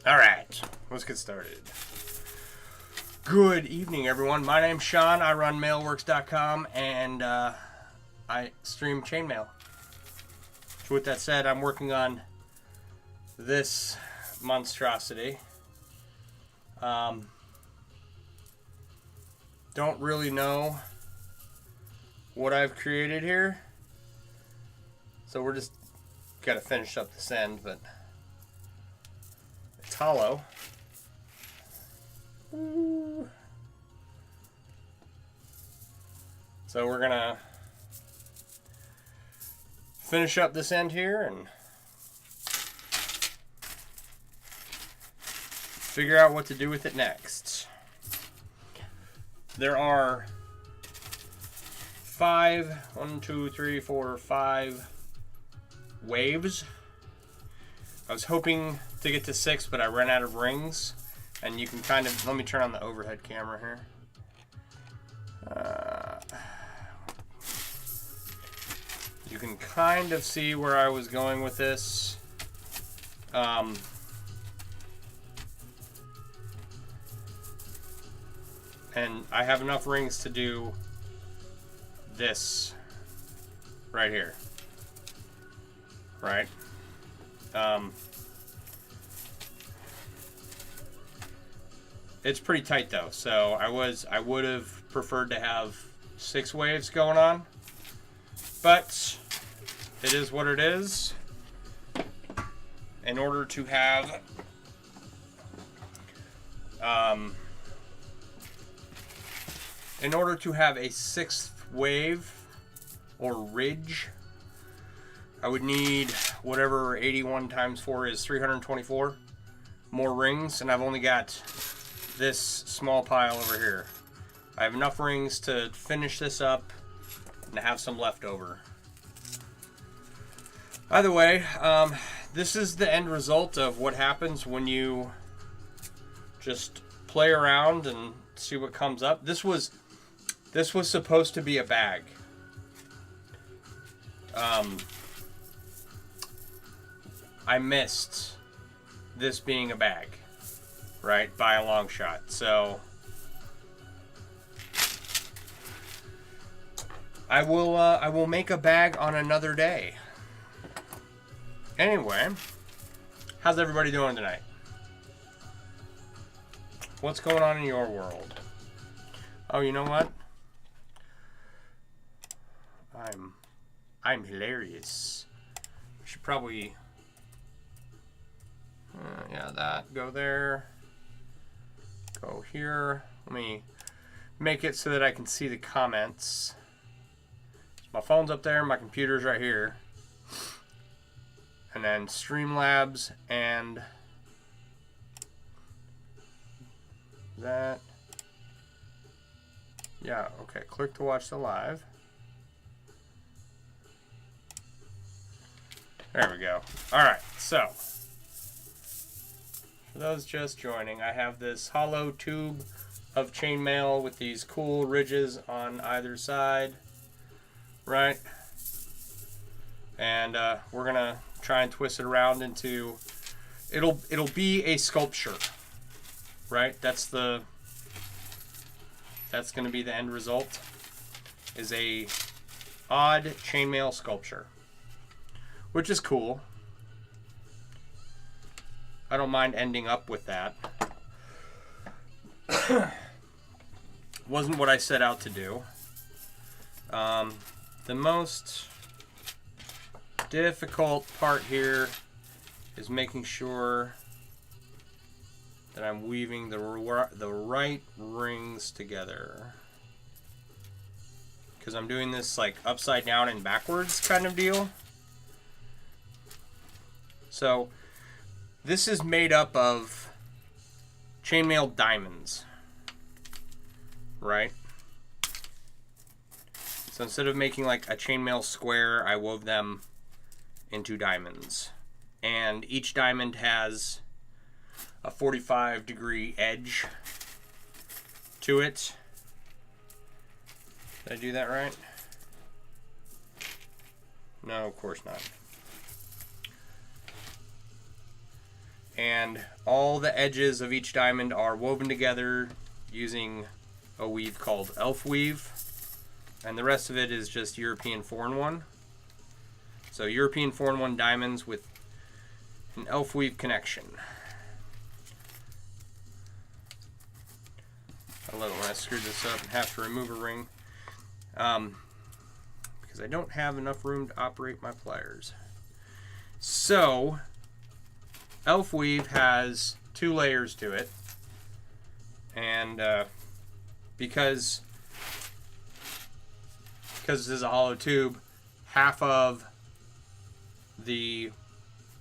Alright, let's get started. Good evening, everyone. My name's Sean. I run mailworks.com and I stream Chainmail. So with that said, I'm working on this monstrosity. Don't really know what I've created here. So we're just gotta finish up this end, but it's hollow. Ooh. So we're gonna finish up this end here and figure out what to do with it next. There are 5 waves. I was hoping to get to 6, but I ran out of rings. And you can kind of, let me turn on the overhead camera here. You can kind of see where I was going with this. And I have enough rings to do this right here. Right? It's pretty tight though, so I would have preferred to have 6 waves going on, but it is what it is. In order to have a 6th wave or ridge, I would need whatever 81 times 4 is, 324 more rings, and I've only got this small pile over here. I have enough rings to finish this up and have some left over. Either way, this is the end result of what happens when you just play around and see what comes up. This was supposed to be a bag. I missed this being a bag. Right, by a long shot. So I will make a bag on another day. Anyway, how's everybody doing tonight? What's going on in your world? Oh, you know what? I'm hilarious. We should probably yeah, that go there. Go here. Let me make it so that I can see the comments. My phone's up there, my computer's right here. And then Streamlabs and that. Yeah, okay. Click to watch the live. There we go. Alright, so for those just joining, I have this hollow tube of chainmail with these cool ridges on either side, right? And we're gonna try and twist it around into it'll be a sculpture, right? That's gonna be the end result, is a odd chainmail sculpture, which is cool. I don't mind ending up with that. Wasn't what I set out to do. The most difficult part here is making sure that I'm weaving the right rings together. Because I'm doing this like upside down and backwards kind of deal. So this is made up of chainmail diamonds, right? So instead of making like a chainmail square, I wove them into diamonds. And each diamond has a 45-degree edge to it. Did I do that right? No, of course not. And all the edges of each diamond are woven together using a weave called elf weave. And the rest of it is just European 4-in-1. So European 4-in-1 diamonds with an elf weave connection. I love it when I screw this up and have to remove a ring. Because I don't have enough room to operate my pliers. So elf weave has 2 layers to it, and because this is a hollow tube, half of the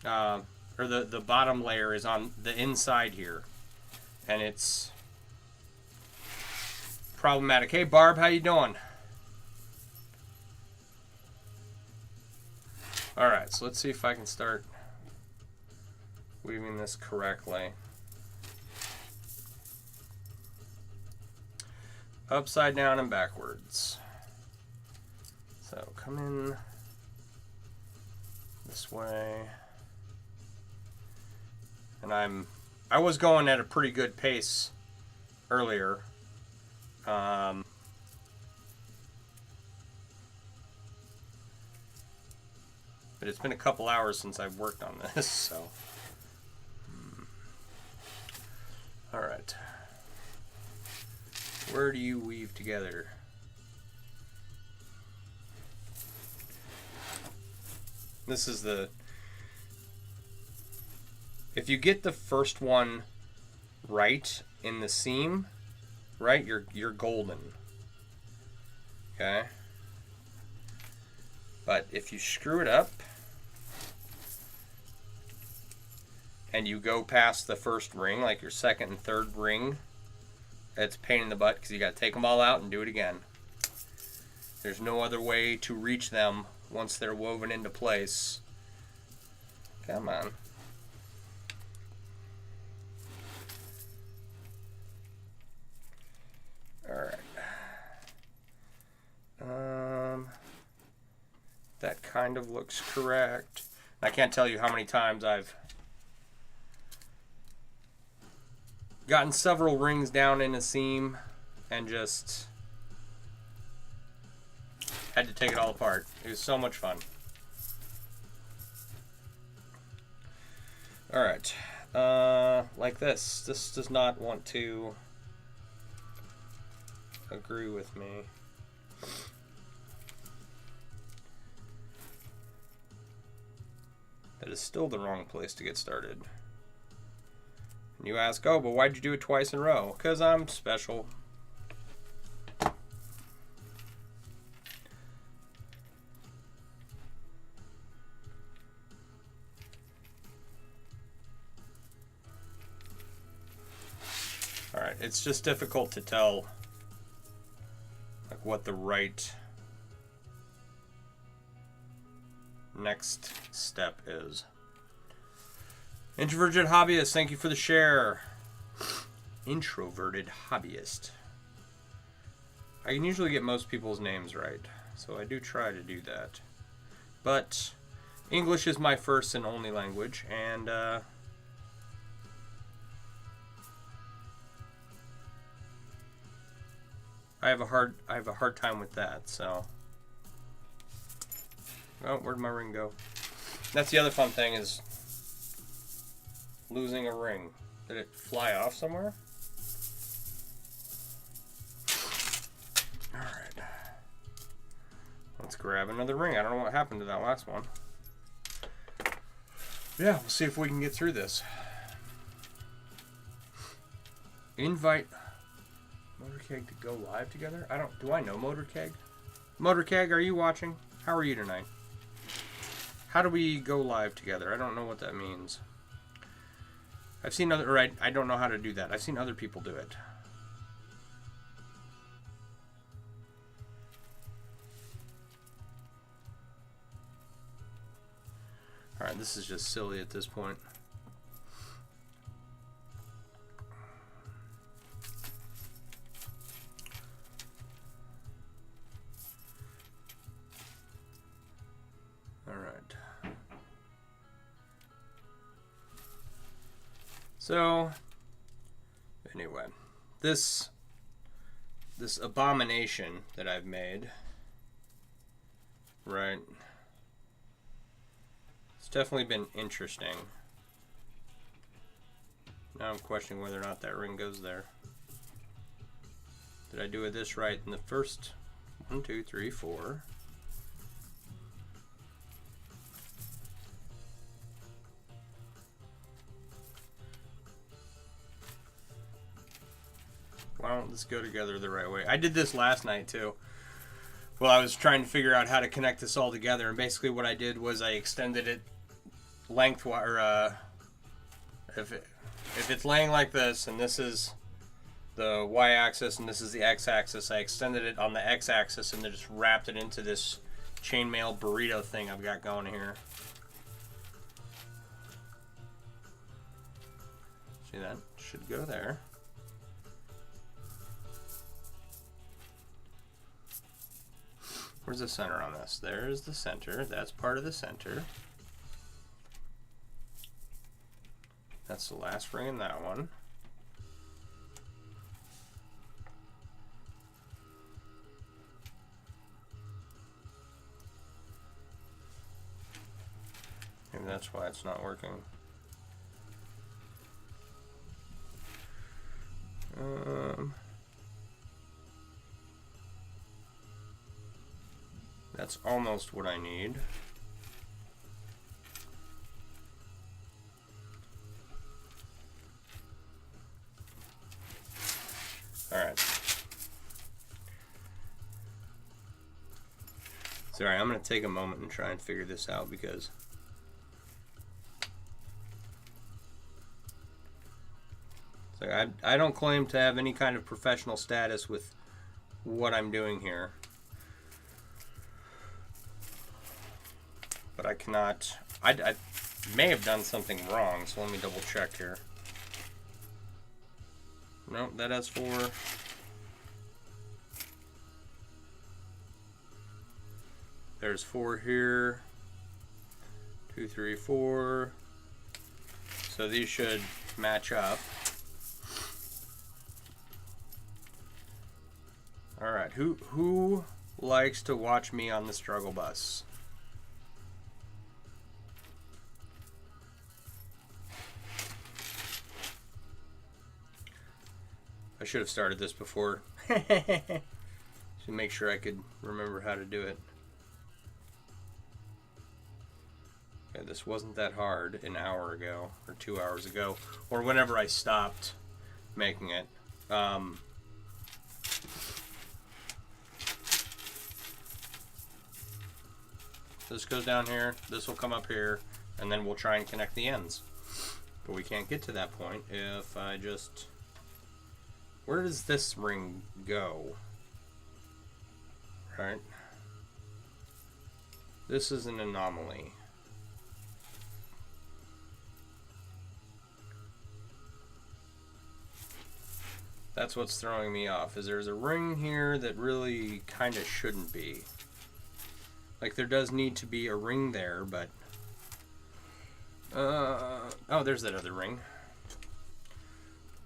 the bottom layer is on the inside here, and it's problematic. Hey Barb, how you doing? All right, so let's see if I can start weaving this correctly. Upside down and backwards. So come in this way. And I was going at a pretty good pace earlier. But it's been a couple hours since I've worked on this, so. All right. Where do you weave together? This is the... If you get the first one right in the seam, right, you're golden. Okay? But if you screw it up and you go past the first ring, like your second and third ring, it's a pain in the butt because you got to take them all out and do it again. There's no other way to reach them once they're woven into place. Come on. Alright. That kind of looks correct. I can't tell you how many times I've gotten several rings down in a seam and just had to take it all apart. It was so much fun. Alright. Like this. This does not want to agree with me. That is still the wrong place to get started. And you ask, oh, but why'd you do it twice in a row? Because I'm special. Alright, it's just difficult to tell like what the right next step is. Introverted Hobbyist, thank you for the share. Introverted Hobbyist. I can usually get most people's names right, so I do try to do that. But English is my first and only language, and I have a hard time with that, so. Oh, where'd my ring go? That's the other fun thing, is losing a ring. Did it fly off somewhere? Alright. Let's grab another ring. I don't know what happened to that last one. Yeah, we'll see if we can get through this. Invite Motorkeg to go live together? Do I know Motorkeg? Motorkeg, are you watching? How are you tonight? How do we go live together? I don't know what that means. I've seen other, I don't know how to do that. I've seen other people do it. Alright, this is just silly at this point. So, anyway, this abomination that I've made, right? It's definitely been interesting. Now I'm questioning whether or not that ring goes there. Did I do this right in the first 1, 2, 3, 4? Why don't this go together the right way? I did this last night too. Well, I was trying to figure out how to connect this all together, and basically what I did was I extended it lengthwise, or if it's laying like this, and this is the y-axis and this is the x-axis, I extended it on the x-axis and then just wrapped it into this chainmail burrito thing I've got going here. See, that should go there. Where's the center on this? There's the center. That's part of the center. That's the last ring in that one. Maybe that's why it's not working. That's almost what I need. All right. Sorry, I'm going to take a moment and try and figure this out because so I don't claim to have any kind of professional status with what I'm doing here. But I cannot, I may have done something wrong, so let me double check here. Nope, that has 4. There's 4 here. 2, 3, 4. So these should match up. Alright, who likes to watch me on the struggle bus? I should have started this before to make sure I could remember how to do it. Okay, this wasn't that hard an hour ago or 2 hours ago or whenever I stopped making it. This goes down here, this will come up here, and then we'll try and connect the ends. But we can't get to that point if I just... Where does this ring go? Right? This is an anomaly. That's what's throwing me off, is there's a ring here that really kind of shouldn't be. Like, there does need to be a ring there, but... oh, there's that other ring.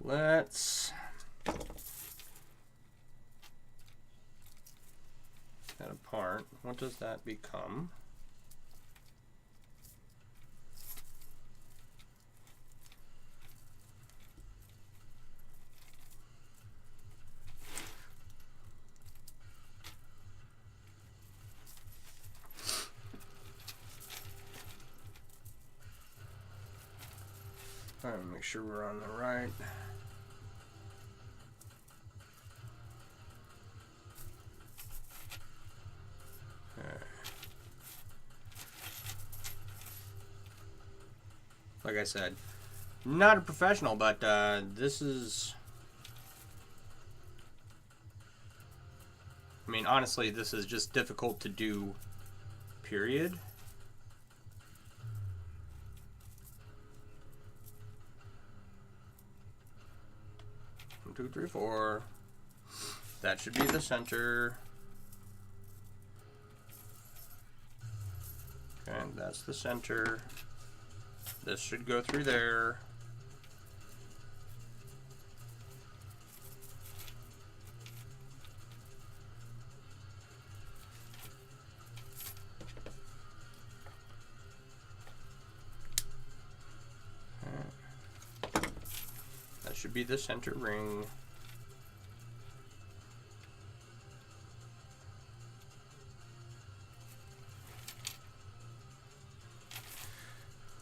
Let's... that apart. What does that become? All right, make sure we're on the right. Like I said, not a professional, but this is... I mean, honestly, this is just difficult to do, period. One, 2, 3, 4. That should be the center. Okay, that's the center. This should go through there. should be the center ring.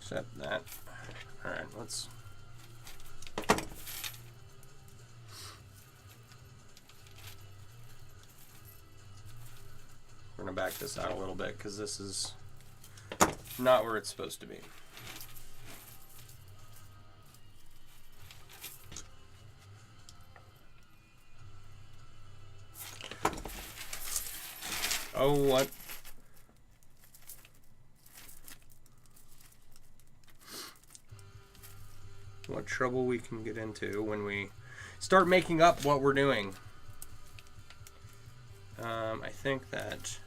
Except that. Alright, let's... We're going to back this out a little bit because this is not where it's supposed to be. Oh, what? What trouble we can get into when we start making up what we're doing. I think that...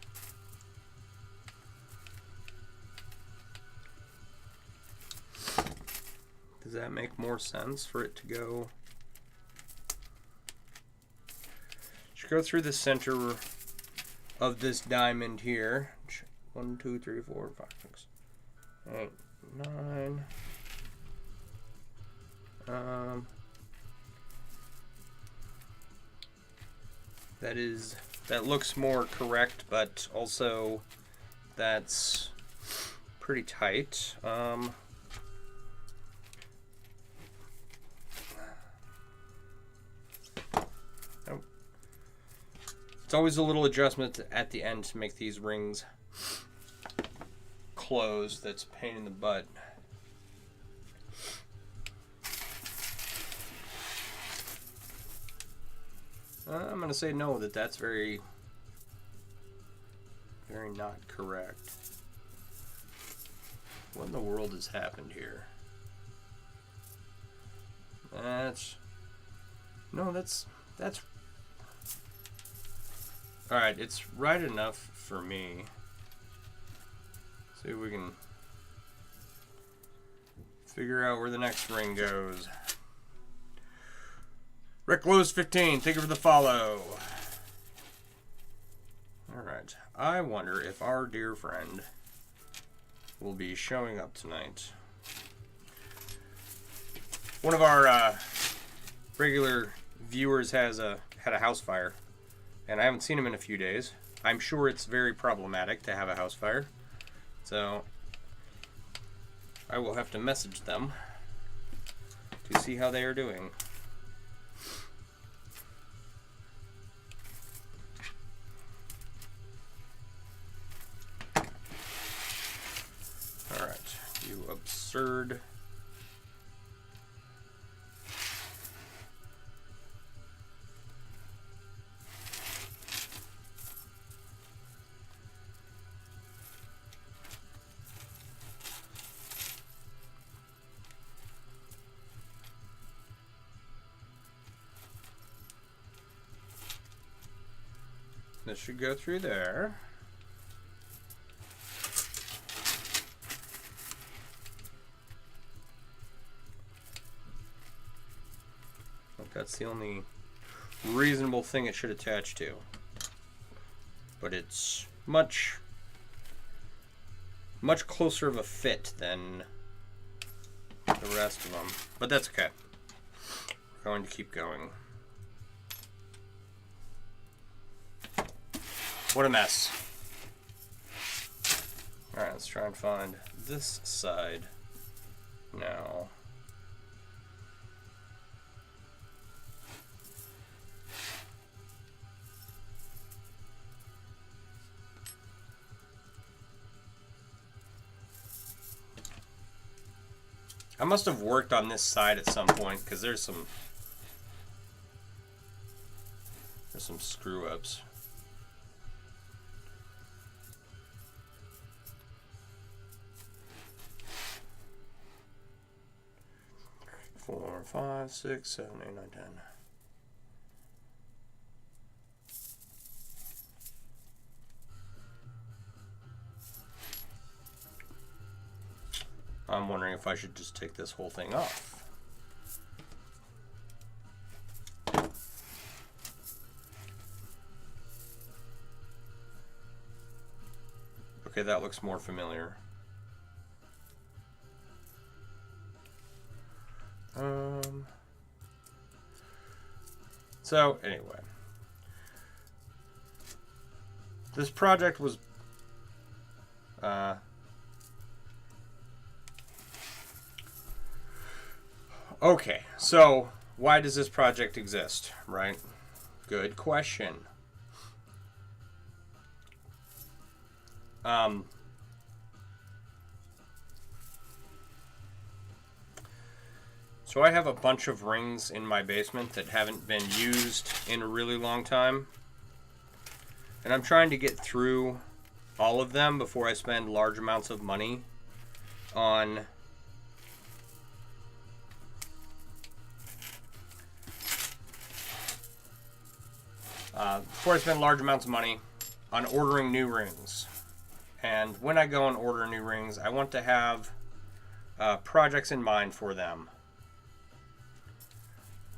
Does that make more sense for it to go? Should go through the center of this diamond here. 1, 2, 3, 4, 5, 6, 8, 9. That looks more correct, but also that's pretty tight. It's always a little adjustment at the end to make these rings close. That's a pain in the butt. I'm going to say no, that's very, very not correct. What in the world has happened here? That's alright, it's right enough for me. See if we can figure out where the next ring goes. Rick Lewis 15, thank you for the follow. Alright, I wonder if our dear friend will be showing up tonight. One of our regular viewers had a house fire, and I haven't seen him in a few days. I'm sure it's very problematic to have a house fire, so I will have to message them to see how they are doing. Alright, you absurd. This should go through there. That's the only reasonable thing it should attach to. But it's much closer of a fit than the rest of them. But that's okay. We're going to keep going. What a mess. Alright, let's try and find this side now. I must have worked on this side at some point because there's some screw ups. Four, 5, 6, 7, 8, 9, 10. I'm wondering if I should just take this whole thing off. Okay, that looks more familiar. So anyway, this project was okay, so why does this project exist, right? Good question. So I have a bunch of rings in my basement that haven't been used in a really long time. And I'm trying to get through all of them before I spend large amounts of money on ordering new rings. And when I go and order new rings, I want to have projects in mind for them.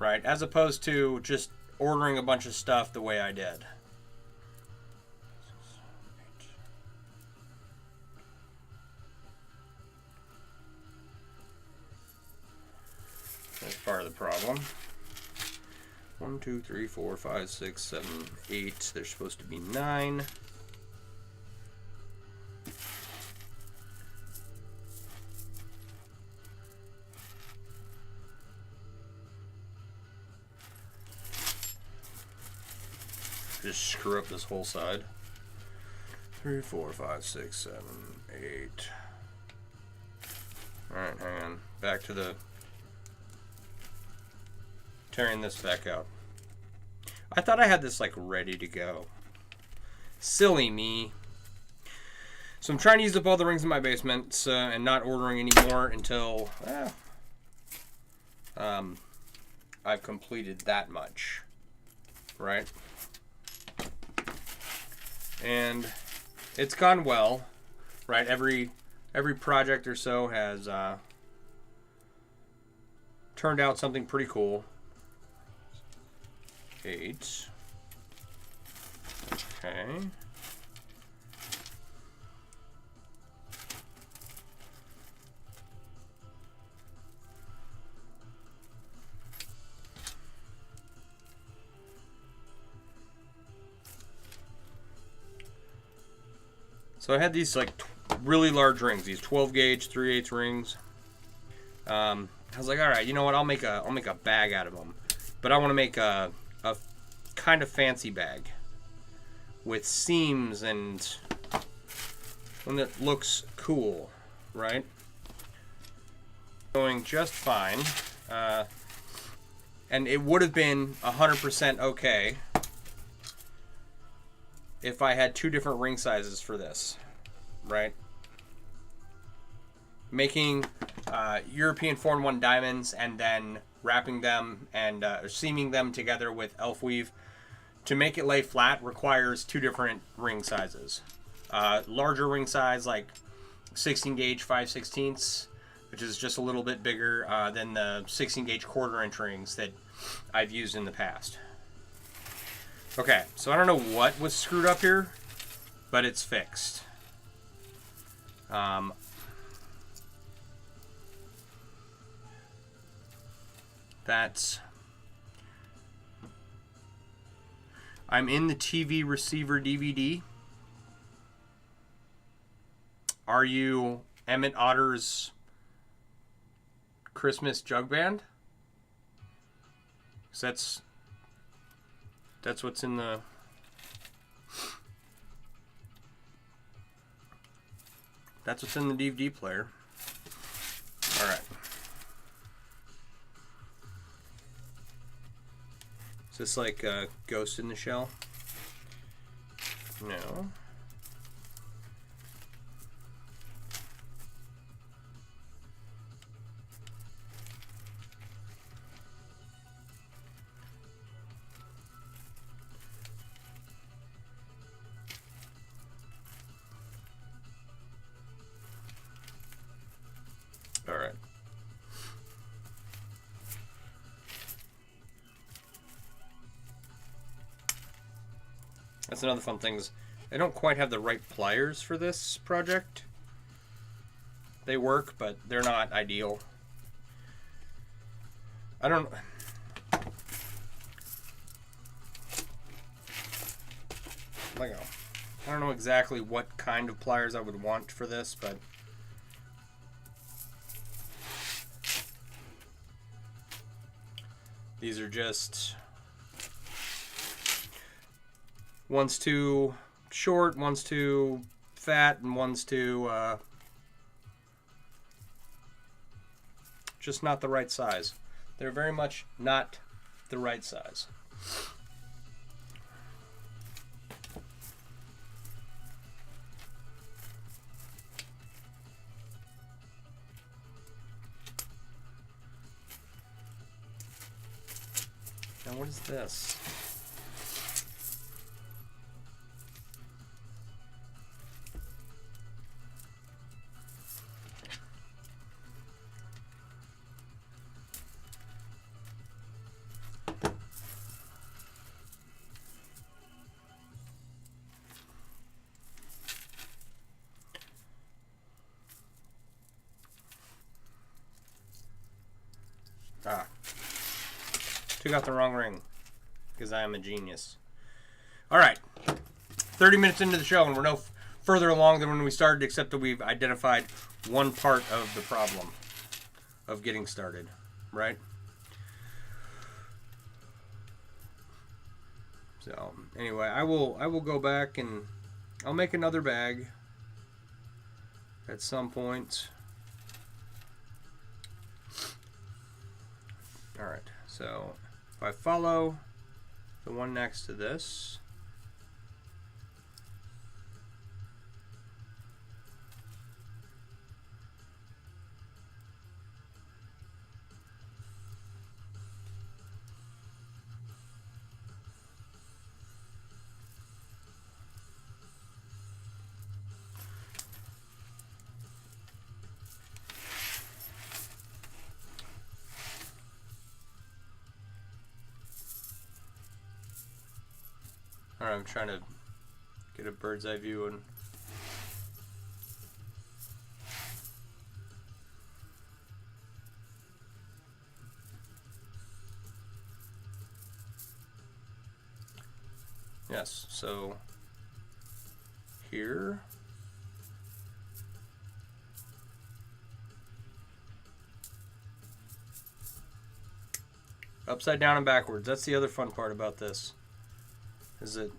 Right? As opposed to just ordering a bunch of stuff the way I did. That's part of the problem. 1, 2, 3, 4, 5, 6, 7, 8. There's supposed to be 9. Just screw up this whole side. 3, 4, 5, 6, 7, 8. Alright, hang on. Back to the tearing this back out. I thought I had this like ready to go. Silly me. So I'm trying to use up all the rings in my basement and not ordering any more until I've completed that much. Right? And it's gone well. Right? Every project or so has turned out something pretty cool. 8. Okay. So I had these like really large rings, these 12 gauge 3/8 rings. I was like, all right, you know what? I'll make a bag out of them, but I want to make a kind of fancy bag with seams and one that looks cool, right? Going just fine, and it would have been 100% okay if I had 2 different ring sizes for this, right? Making European 4-in-1 diamonds and then wrapping them and seaming them together with elf weave to make it lay flat requires 2 different ring sizes. Larger ring size like 16 gauge 5/16, which is just a little bit bigger than the 16 gauge 1/4 rings that I've used in the past. Okay, so I don't know what was screwed up here, but it's fixed. I'm in the TV receiver DVD. Are you Emmett Otter's Christmas Jug Band? 'Cause that's what's in the... That's what's in the DVD player. All right. Is this like a Ghost in the Shell? No. All right. That's another fun thing is I don't quite have the right pliers for this project. They work, but they're not ideal. like I don't know exactly what kind of pliers I would want for this, but these are just, one's too short, one's too fat, and one's too just not the right size. They're very much not the right size. Now what is this? Ah. Took out the wrong ring. Because I am a genius. Alright. 30 minutes into the show and we're no further along than when we started, except that we've identified one part of the problem of getting started. Right? So, anyway, I will go back and I'll make another bag at some point. Alright, so if I follow the one next to this, alright, I'm trying to get a bird's eye view and yes, so here upside down and backwards. That's the other fun part about this. Is it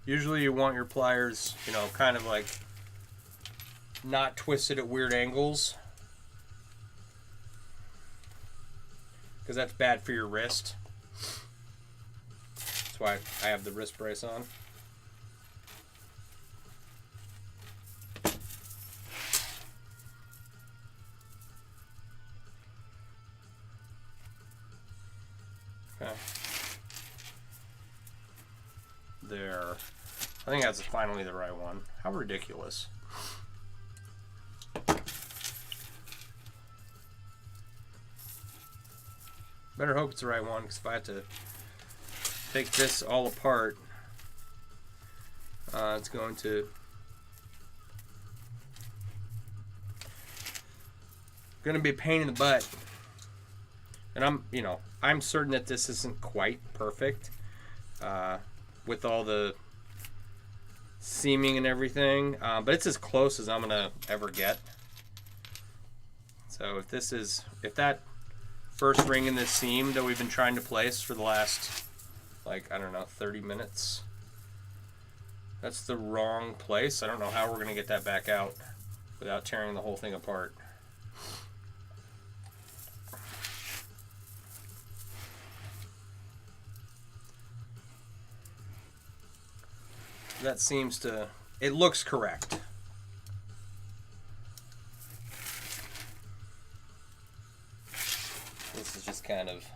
usually you want your pliers, you know, kind of like not twisted at weird angles, because that's bad for your wrist. That's why I have the wrist brace on. Okay. There. I think that's finally the right one. How ridiculous. Better hope it's the right one, because if I have to take this all apart, it's going to be a pain in the butt. And I'm certain that this isn't quite perfect with all the seaming and everything, but it's as close as I'm gonna ever get. So if that first ring in this seam that we've been trying to place for the last, like, I don't know, 30 minutes, that's the wrong place, I don't know how we're gonna get that back out without tearing the whole thing apart. That seems to, it looks correct. This is just kind of,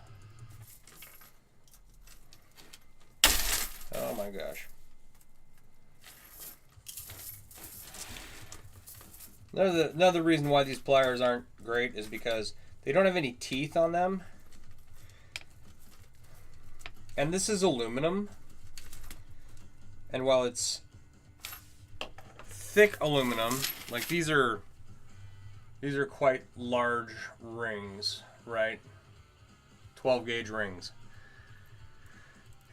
oh my gosh. Another reason why these pliers aren't great is because they don't have any teeth on them. And this is aluminum. And while it's thick aluminum, like these are These are quite large rings, right? 12 gauge rings.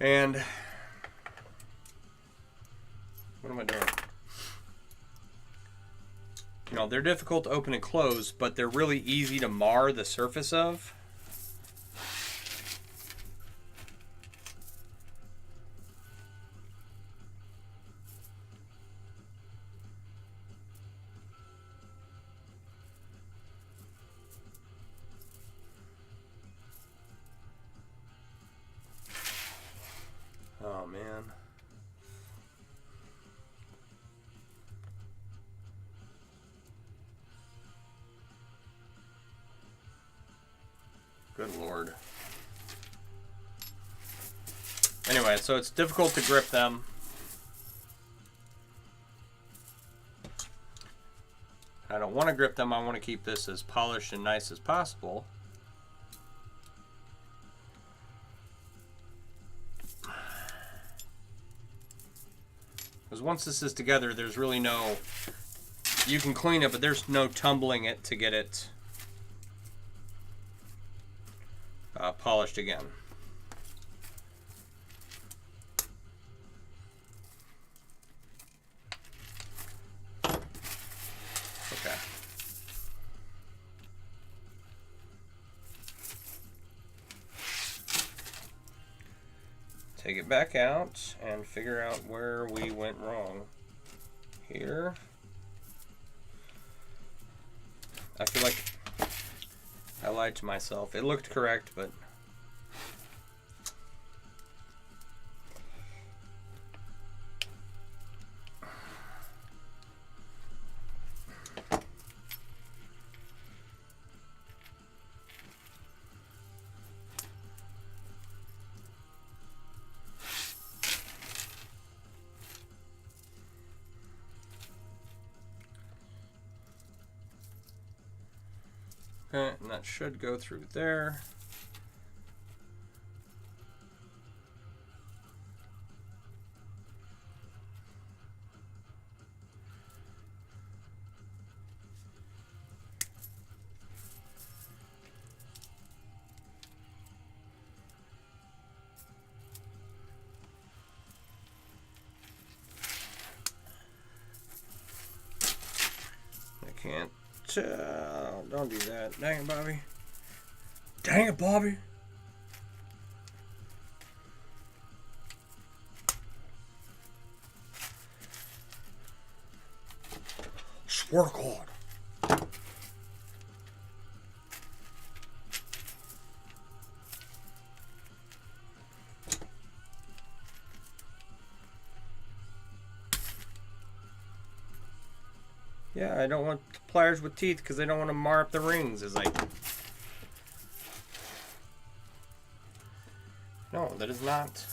And what am I doing? You know, they're difficult to open and close, but they're really easy to mar the surface of. Oh man. Good Lord. Anyway, so it's difficult to grip them. I don't want to grip them. I want to keep this as polished and nice as possible. Because once this is together, there's really no... You can clean it, but there's no tumbling it to get it polished again. Okay. Take it back out and figure out where we went wrong. Here. I feel like I lied to myself. It looked correct, but okay, and that should go through there. I can't. Don't do that. Dang it, Bobby. Dang it, Bobby. Swear to God. Yeah, I don't want pliers with teeth because I don't want to mar up the rings. It's like, no, that is not.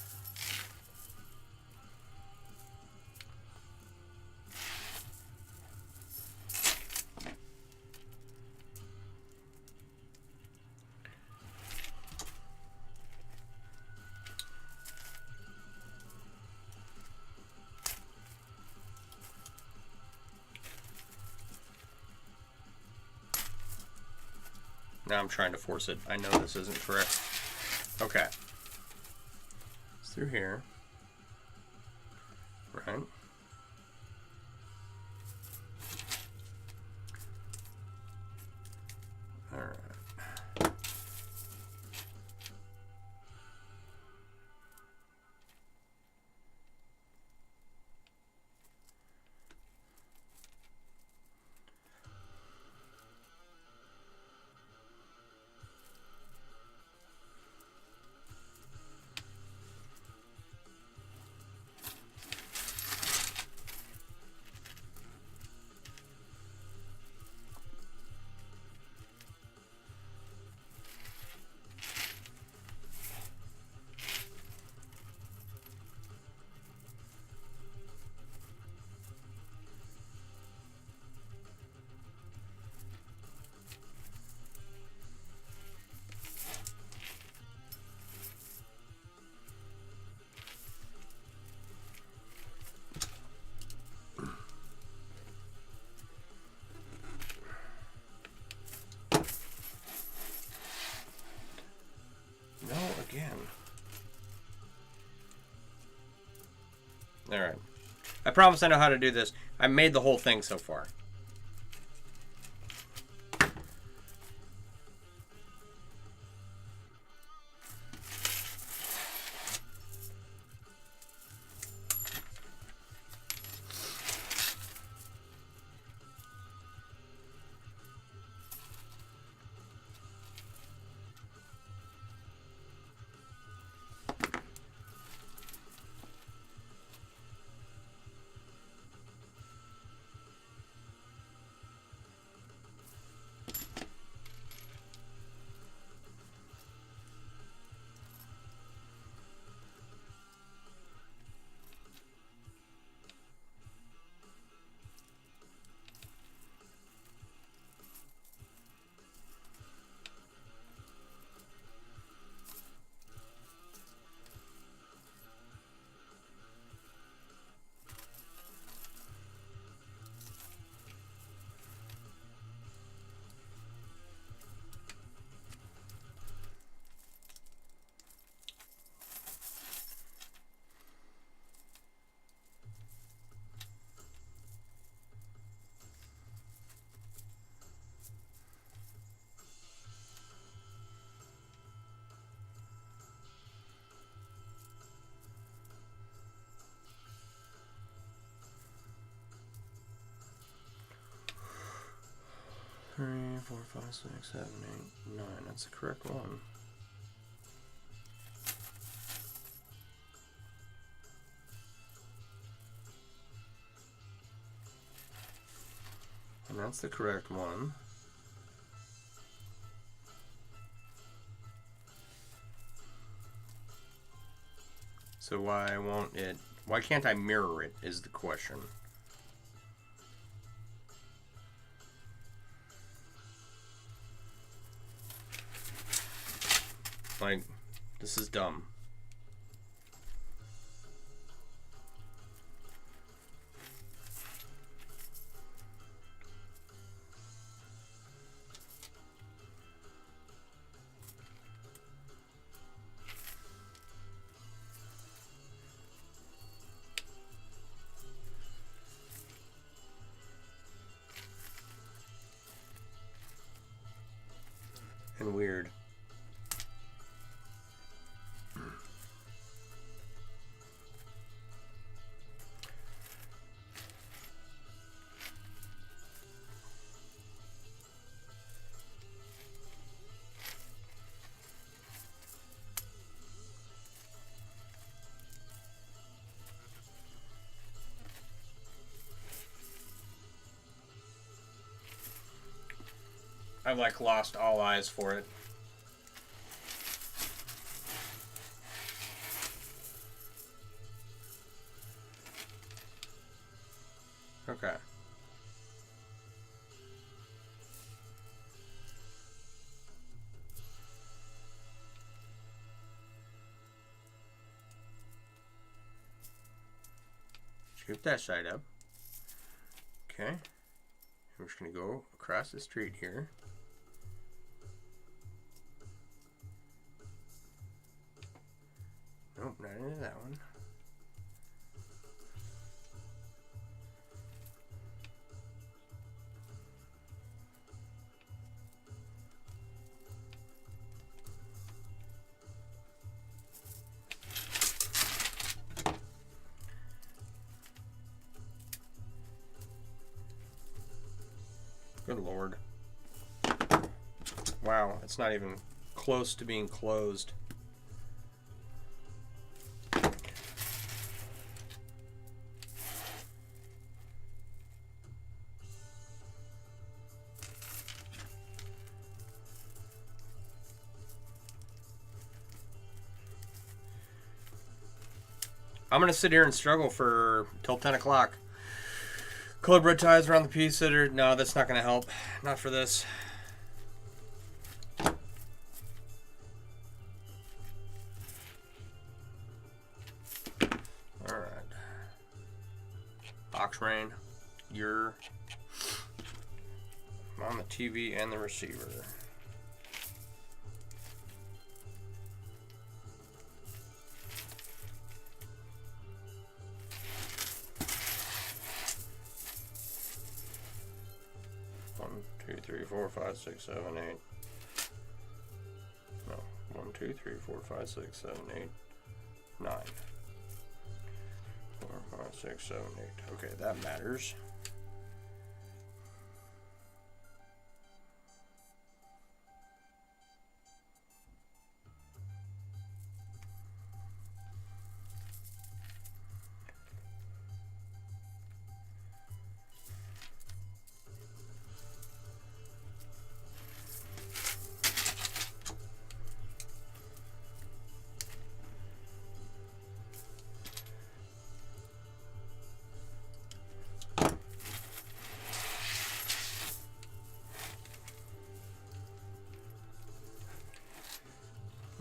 Now I'm trying to force it. I know this isn't correct. Okay. It's through here. Right. All right. I promise I know how to do this. I made the whole thing so far. Three, 4, 5, 6, 7, 8, 9. That's the correct one. And that's the correct one. So why won't it? Why can't I mirror it is the question. Like, this is dumb. And weird. I've like lost all eyes for it. Okay. Scoop that side up. Okay. We're just going to go across the street here. Nope, not into that one. Good Lord. Wow, it's not even close to being closed. I'm gonna sit here and struggle for till 10 o'clock. Colored red ties around the piece that are... No, that's not gonna help. Not for this. Alright. Box rain. You're on the TV and the receiver. 3, 4, 5, 6, 7, 8. No. 1, 2, 3, 4, 5, 6, 7, 8, 9. 4, 5, 6, 7, 8. Okay, that matters.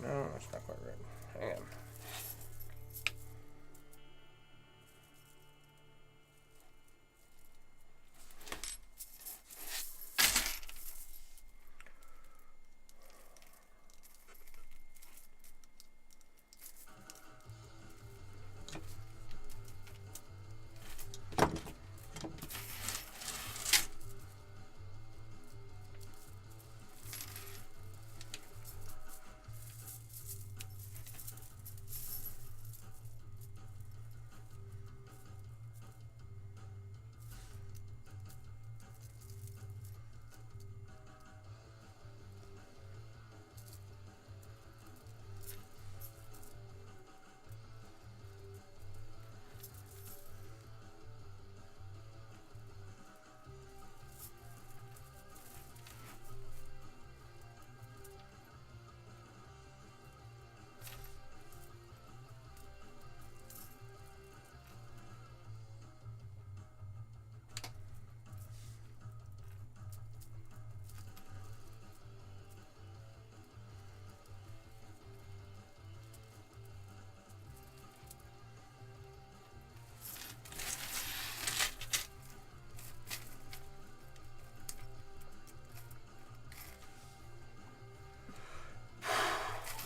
No, that's not quite right. Hang on.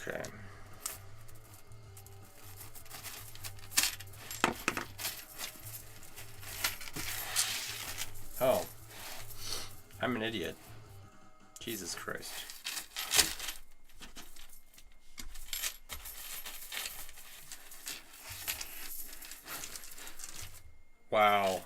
Okay. Oh. I'm an idiot. Jesus Christ. Wow.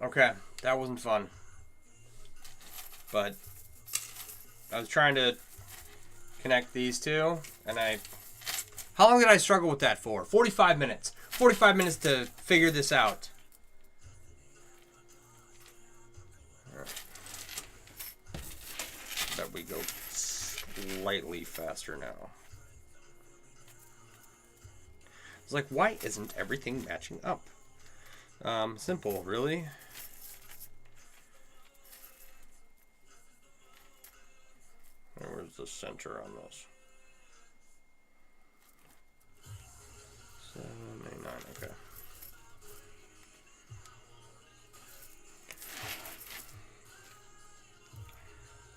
Okay. That wasn't fun. But I was trying to connect these two, and how long did I struggle with that for? 45 minutes. 45 minutes to figure this out. Right. Bet we go slightly faster now. It's like, why isn't everything matching up? Simple, really. Where's the center on this? 7, 8, 9, okay.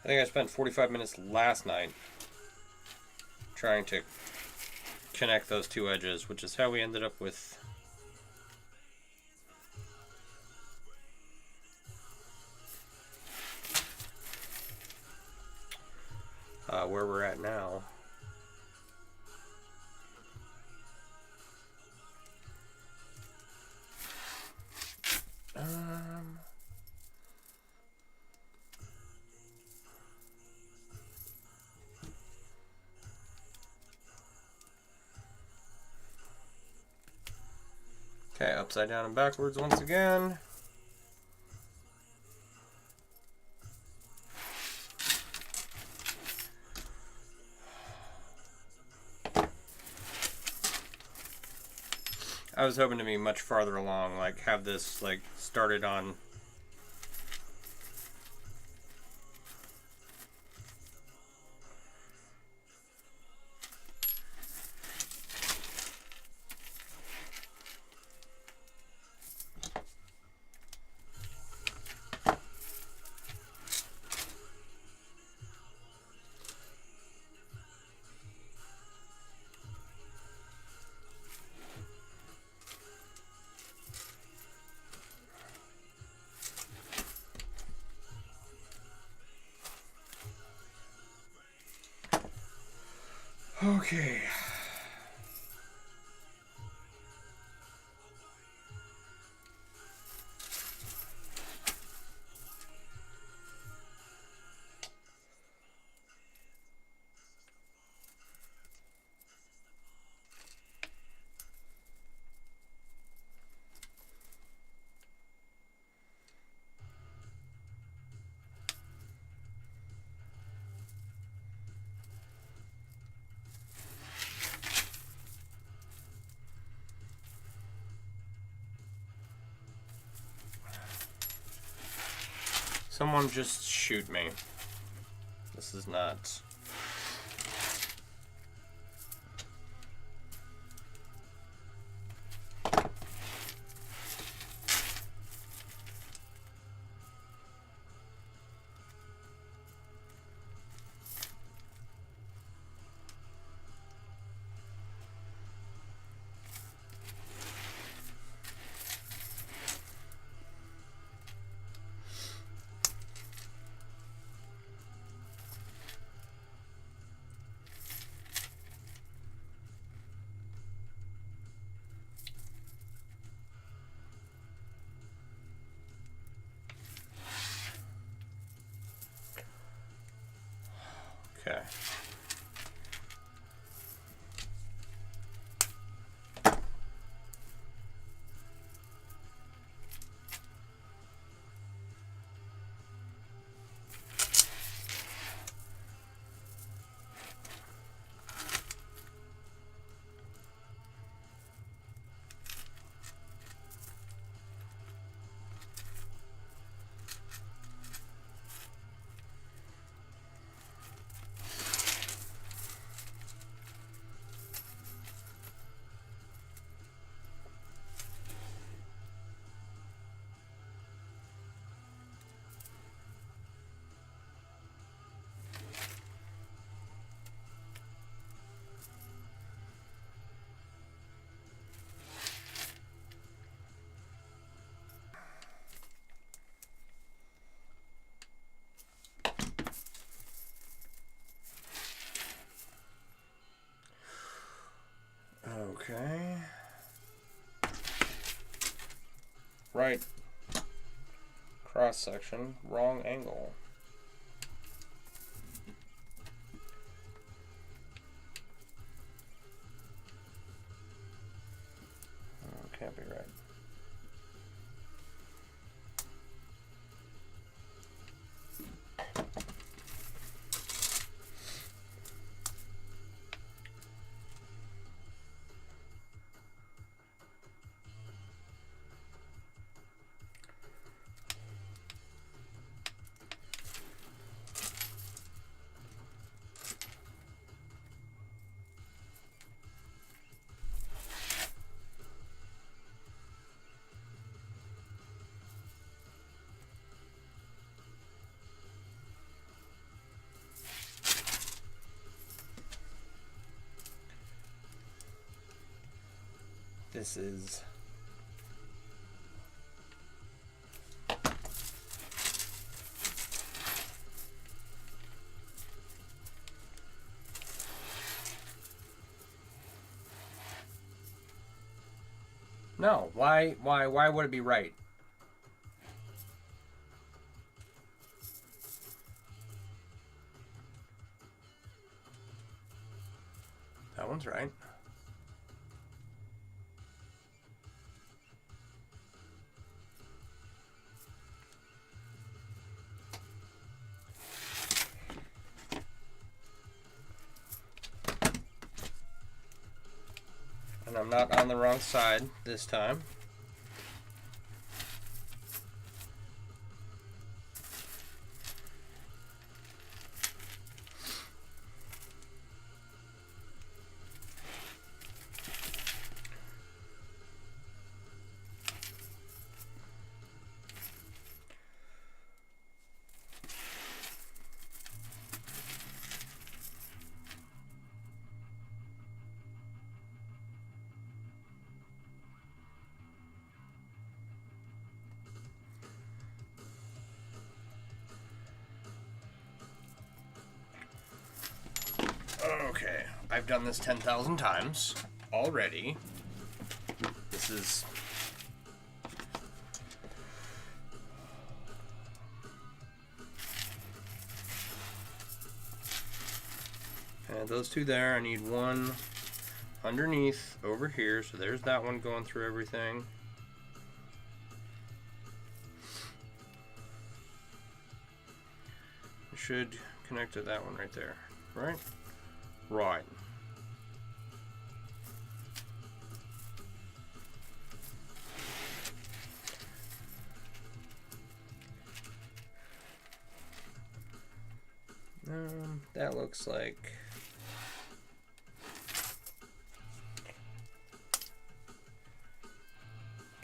I think I spent 45 minutes last night trying to connect those two edges, which is how we ended up with where we're at now. Okay, upside down and backwards once again. I was hoping to be much farther along, like have this like started on Okay. Someone just shoot me. This is not... Okay. Okay. Right. Cross section, wrong angle. Oh, can't be right. This is... No, why would it be right? That one's right. And I'm not on the wrong side this time. Okay, I've done this 10,000 times already. This is... And those two there, I need one underneath over here, so there's that one going through everything. Should connect to that one right there, right? Right. That looks like...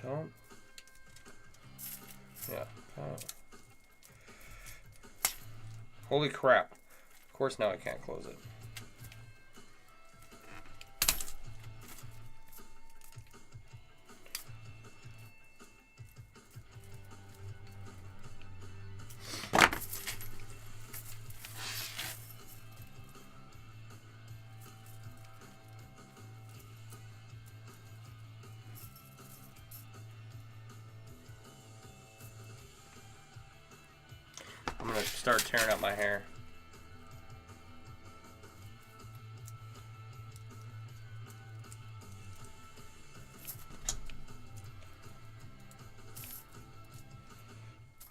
Don't. Yeah. Holy crap. Of course now I can't close it. I'm gonna start tearing up my hair.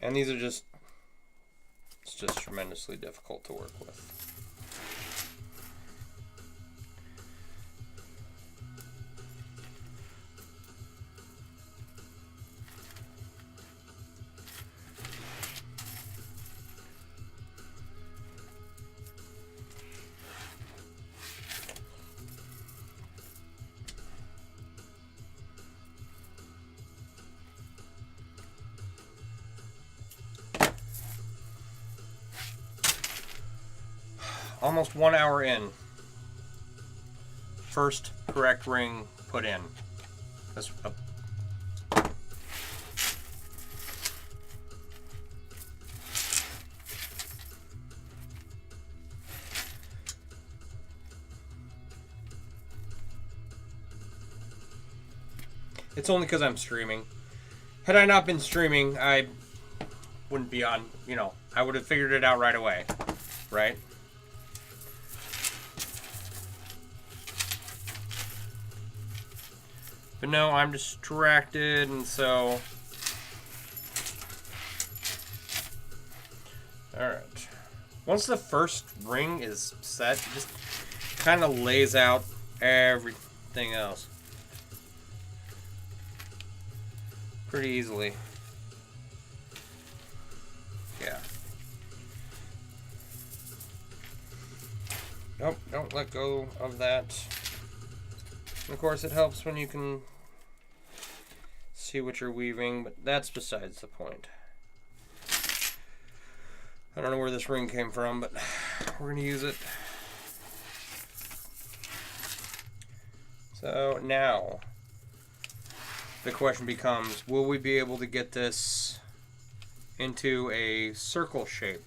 And these are just, it's just tremendously difficult to work with. Almost 1 hour in. First correct ring put in. That's It's only because I'm streaming. Had I not been streaming, I wouldn't be on, you know, I would have figured it out right away, right? But no, I'm distracted, and so... Alright. Once the first ring is set, it just kind of lays out everything else pretty easily. Yeah. Nope, don't let go of that. And of course, it helps when you can see what you're weaving, but that's besides the point. I don't know where this ring came from, but we're going to use it. So now, the question becomes, will we be able to get this into a circle shape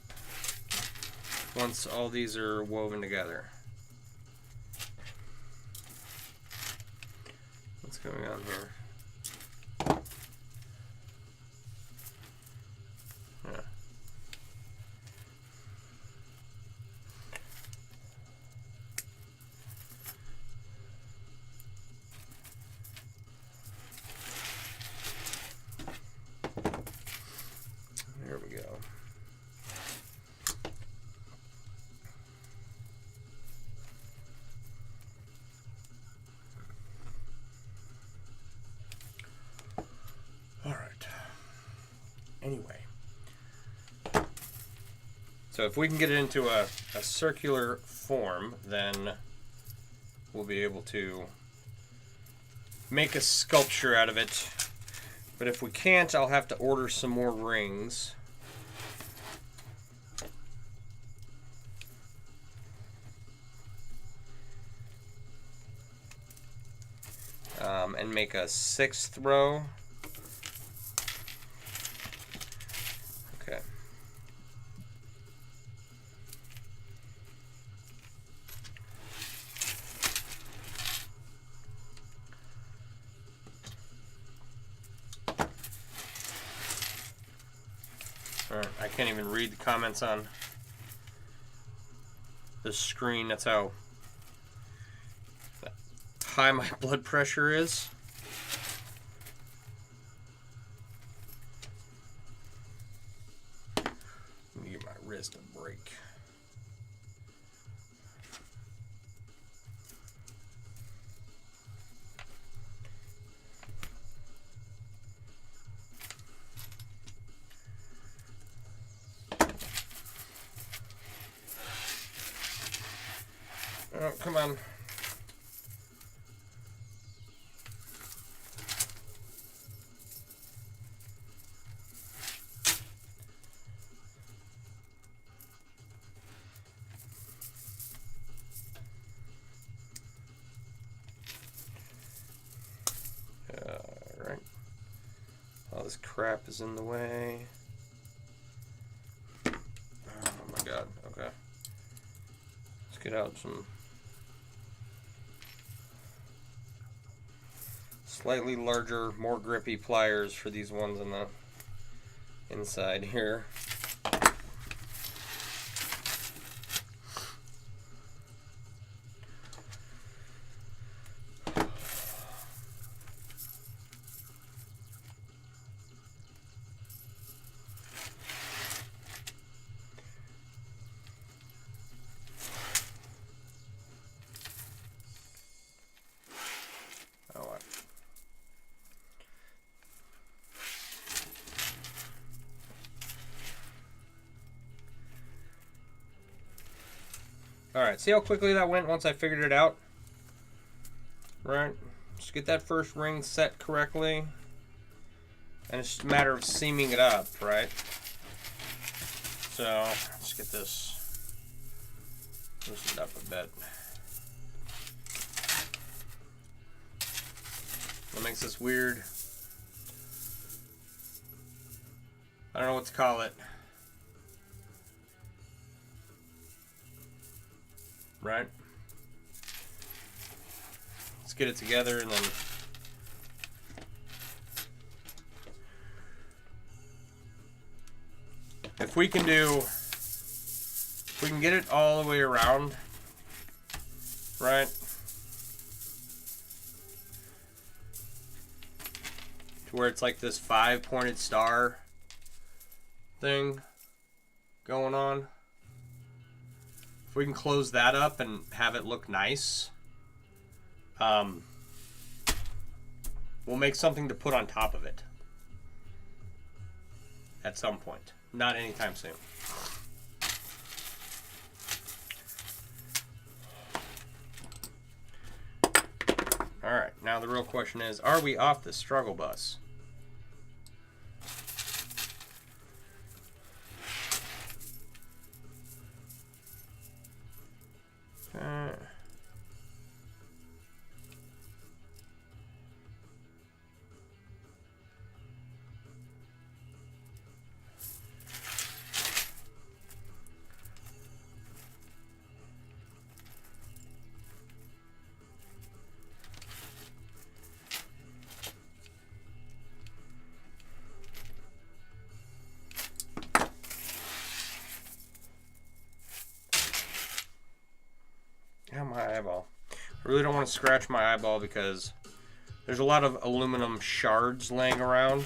once all these are woven together? What's going on here? Yeah. There we go. All right. Anyway. So if we can get it into a circular form, then we'll be able to make a sculpture out of it. But if we can't, I'll have to order some more rings. And make a 6th row. Okay. Can't even read the comments on the screen. That's how high my blood pressure is. Let me give my wrist a break. Oh, come on. Alright. All this crap is in the way. Oh my god, okay. Let's get out some slightly larger, more grippy pliers for these ones on the inside here. Alright, see how quickly that went once I figured it out? Right? Just get that first ring set correctly. And it's just a matter of seaming it up, right? So, let's get this loosened up a bit. What makes this weird? I don't know what to call it. Right? Let's get it together and then if we can get it all the way around, right? To where it's like this 5-pointed star thing going on. If we can close that up and have it look nice, we'll make something to put on top of it at some point. Not anytime soon. Alright, now the real question is, are we off the struggle bus? My eyeball. I really don't want to scratch my eyeball because there's a lot of aluminum shards laying around.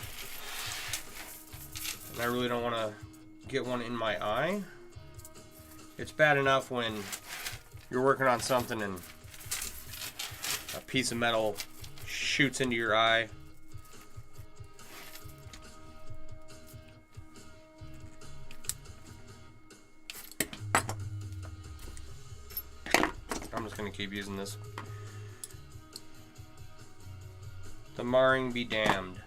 And I really don't want to get one in my eye. It's bad enough when you're working on something and a piece of metal shoots into your eye. I'm just going to keep using this. The marring be damned.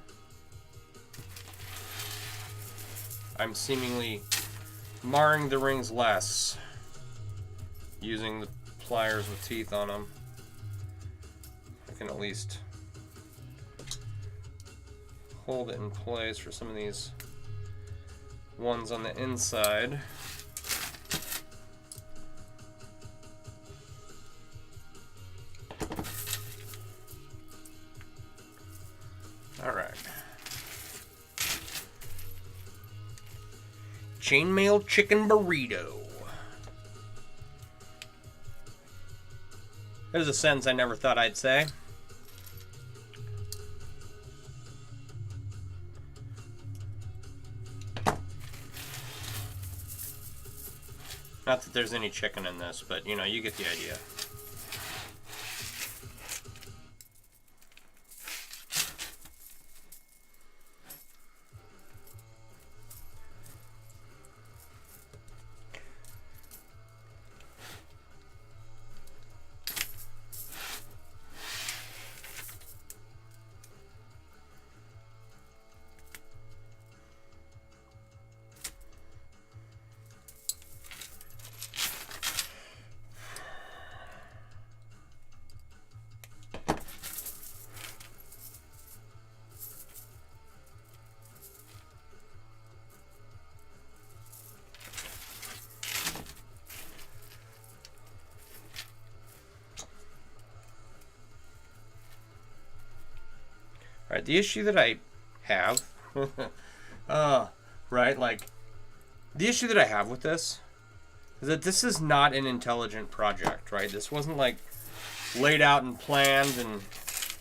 I'm seemingly marring the rings less using the pliers with teeth on them. I can at least hold it in place for some of these ones on the inside. Chainmail chicken burrito. There's a sentence I never thought I'd say. Not that there's any chicken in this, but you know, you get the idea. Alright, the issue that I have, right, like, the issue that I have with this is that this is not an intelligent project, right? This wasn't, like, laid out and planned and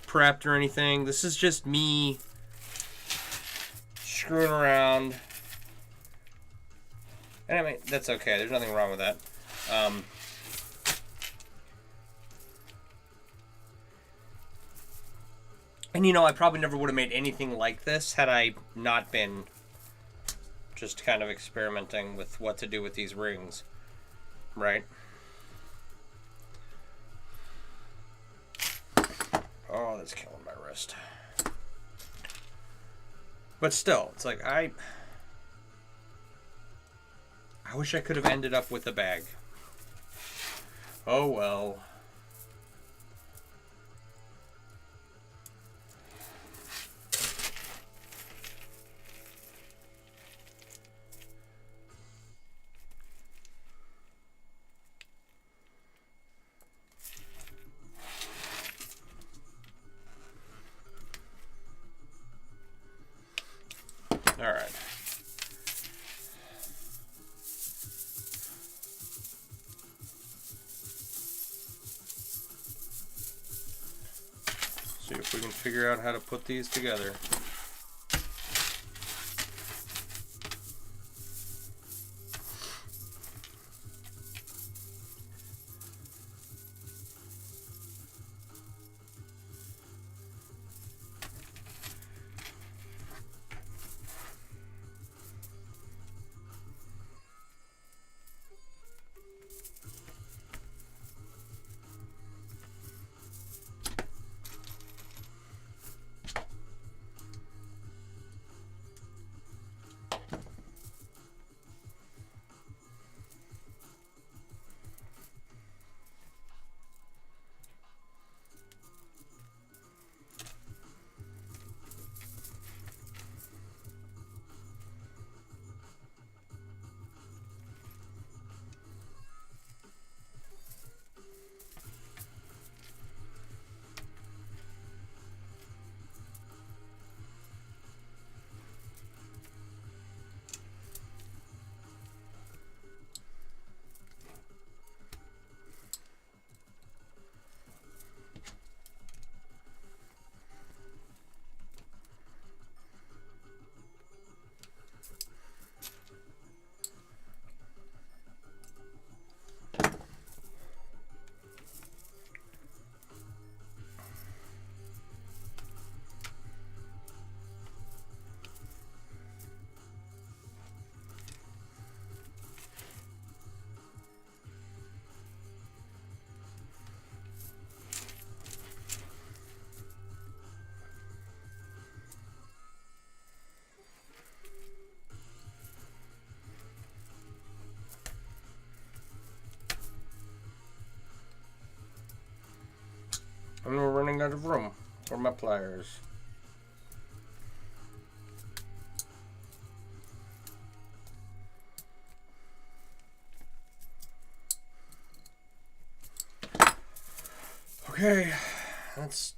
prepped or anything. This is just me screwing around. And I mean, that's okay. There's nothing wrong with that. And, you know, I probably never would have made anything like this had I not been just kind of experimenting with what to do with these rings, right? Oh, that's killing my wrist. But still, it's like, I wish I could have ended up with a bag. Oh, well. All right. See if we can figure out how to put these together. And we're running out of room for my pliers. Okay, that's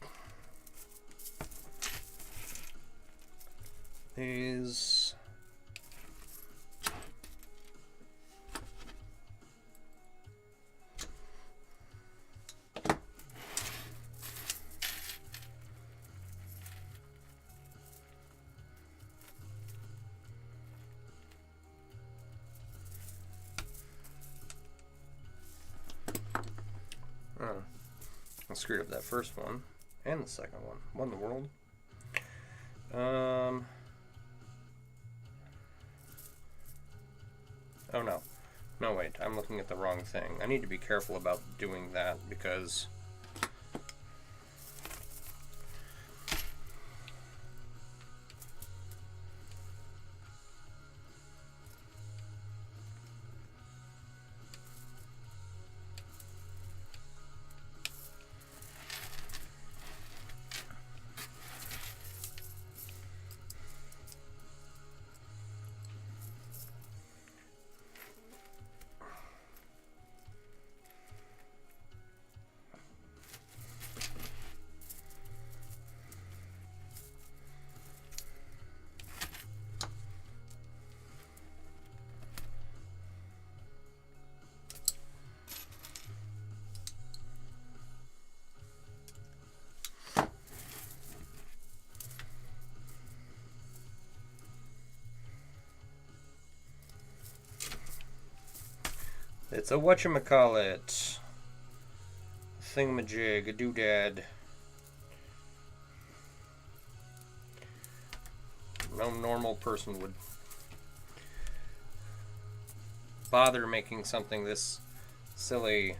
these. Oh. I screwed up that first one. And the second one. What in the world? Oh no. No, wait. I'm looking at the wrong thing. I need to be careful about doing that because... It's a whatchamacallit. Thingamajig, a doodad. No normal person would bother making something this silly.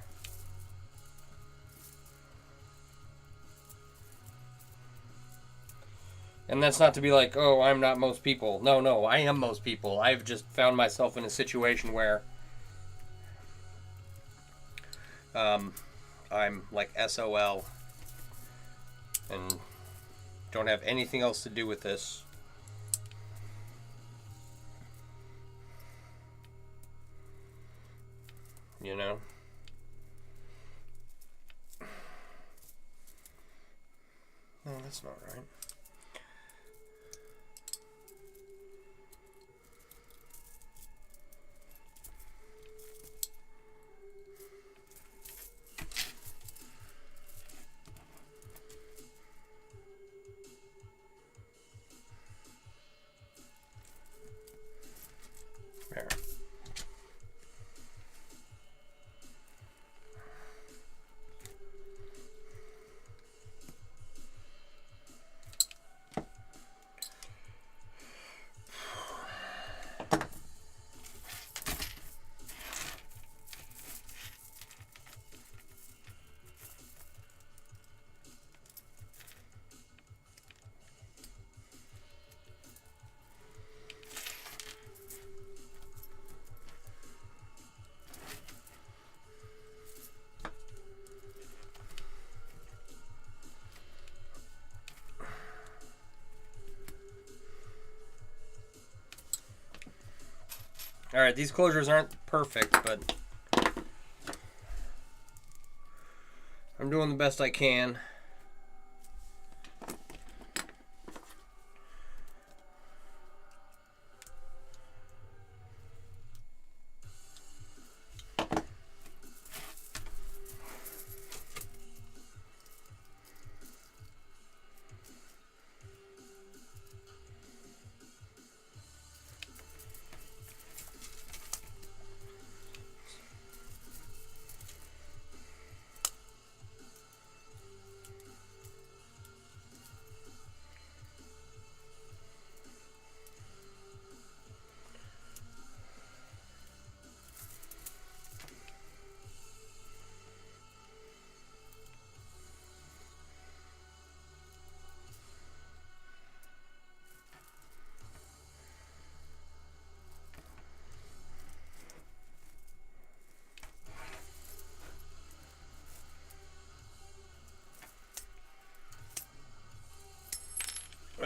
And that's not to be like, oh, I'm not most people. No, I am most people. I've just found myself in a situation where I'm like SOL and don't have anything else to do with this. You know? No, that's not right. There. Alright, these closures aren't perfect, but I'm doing the best I can.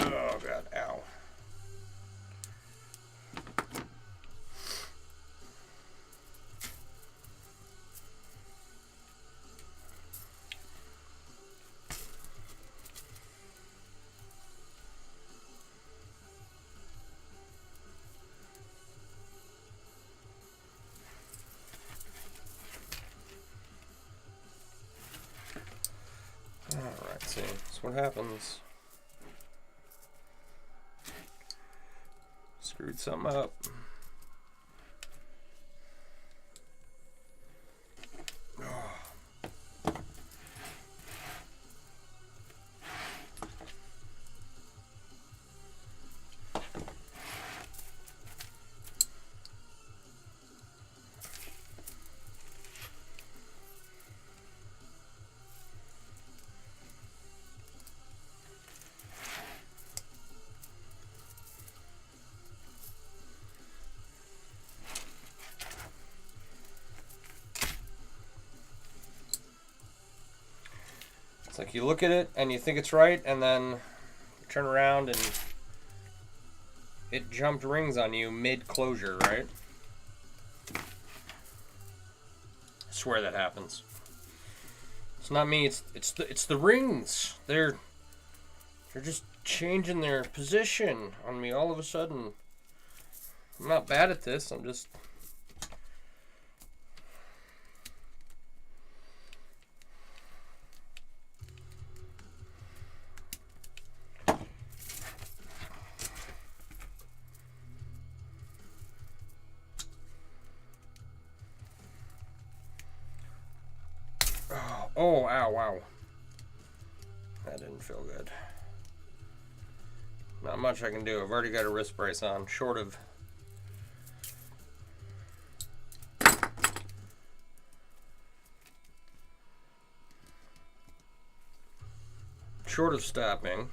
Oh god, ow. Alright, see, that's what happens. Screwed something up. It's like you look at it and you think it's right, and then you turn around and it jumped rings on you mid-closure, right? I swear that happens. It's not me, it's the rings. They're just changing their position on me all of a sudden. I'm not bad at this, I'm just... Oh, ow, wow. That didn't feel good. Not much I can do. I've already got a wrist brace on, short of stopping.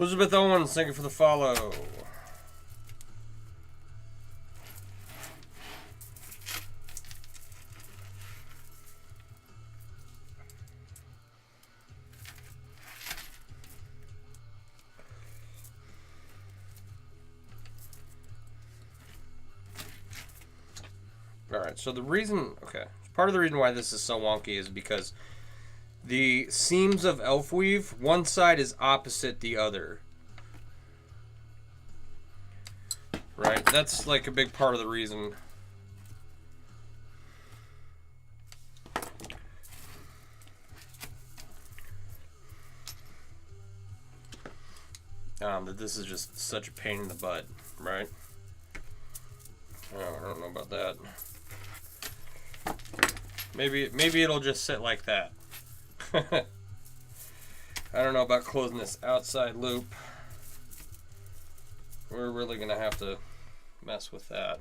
Elizabeth Owens, thank you for the follow. Alright, so the reason, part of the reason why this is so wonky is because the seams of elf weave, one side is opposite the other. Right? That's like a big part of the reason. That this is just such a pain in the butt, right? Oh, I don't know about that. Maybe it'll just sit like that. I don't know about closing this outside loop. We're really gonna have to mess with that.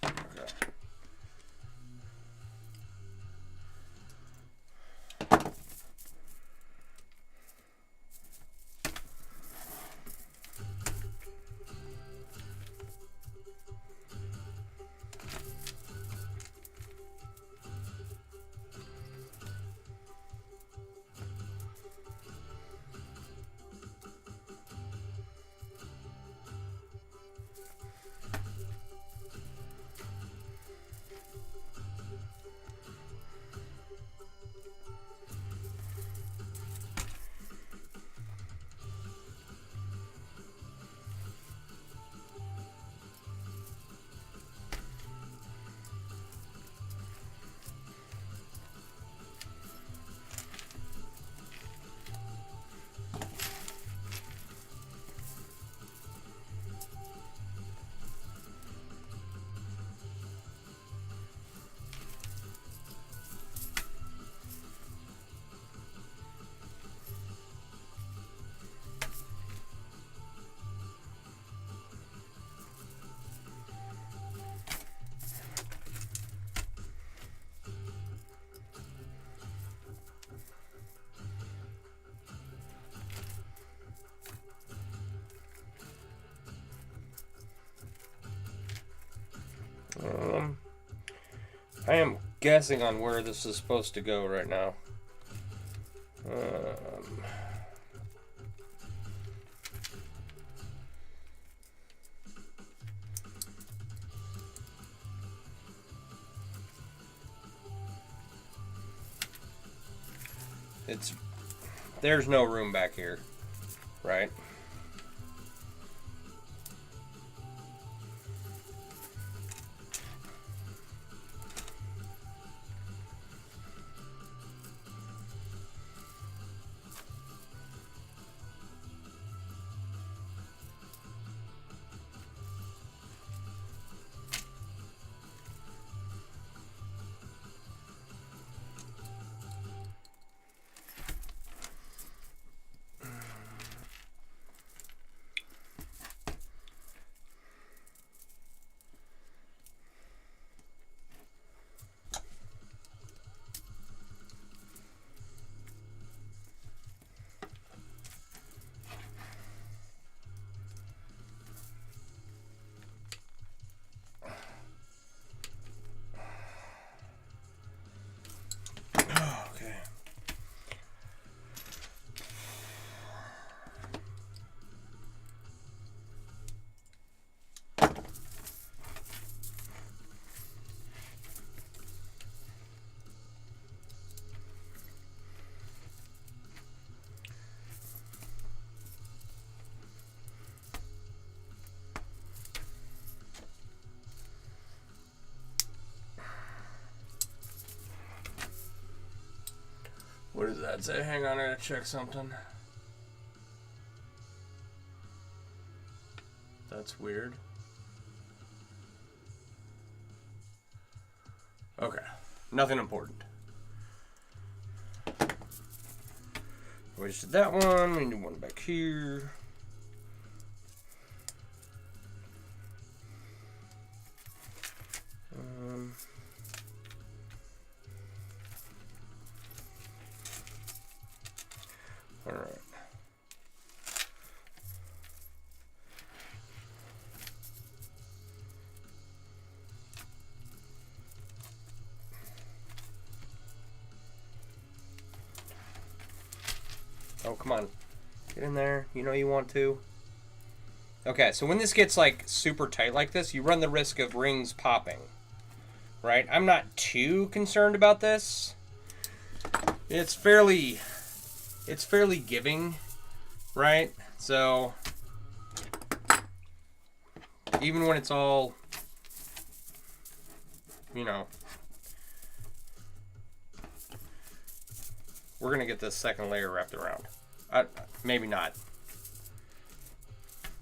Okay. I am guessing on where this is supposed to go right now. There's no room back here, right? does that say? Hang on, I gotta check something. That's weird. Okay, nothing important. We just did that one. We need one back here. All right. Oh, come on. Get in there. You know you want to. Okay, so when this gets like super tight like this, you run the risk of rings popping. Right? I'm not too concerned about this. It's fairly giving, right? So even when it's all, you know, we're gonna get this second layer wrapped around. Maybe not.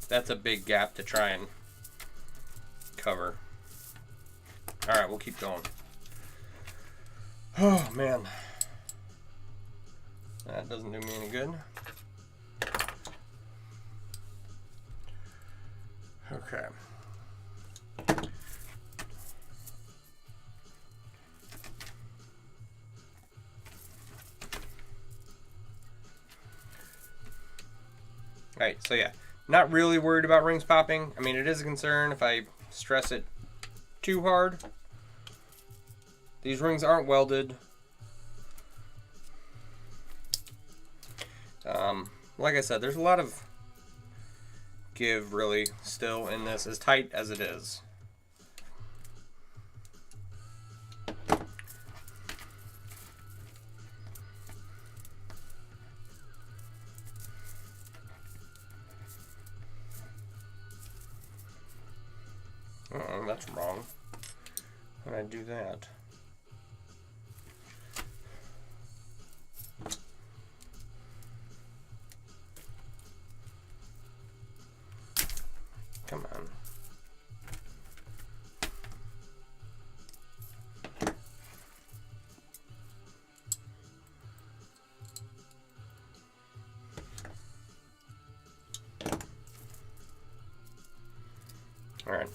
That's a big gap to try and cover. All right, we'll keep going. Oh man, that doesn't do me any good. Okay. Alright, so yeah, not really worried about rings popping. I mean, it is a concern if I stress it too hard. These rings aren't welded. Like I said, there's a lot of give really still in this, as tight as it is. That's wrong. How did I do that? Come on. All right.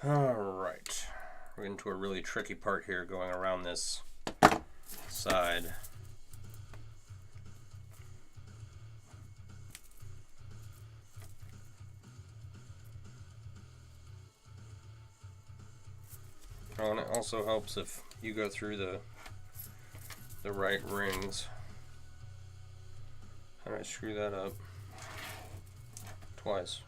Alright, we're into a really tricky part here going around this side. Oh, and it also helps if you go through the right rings. How did I screw that up? Twice.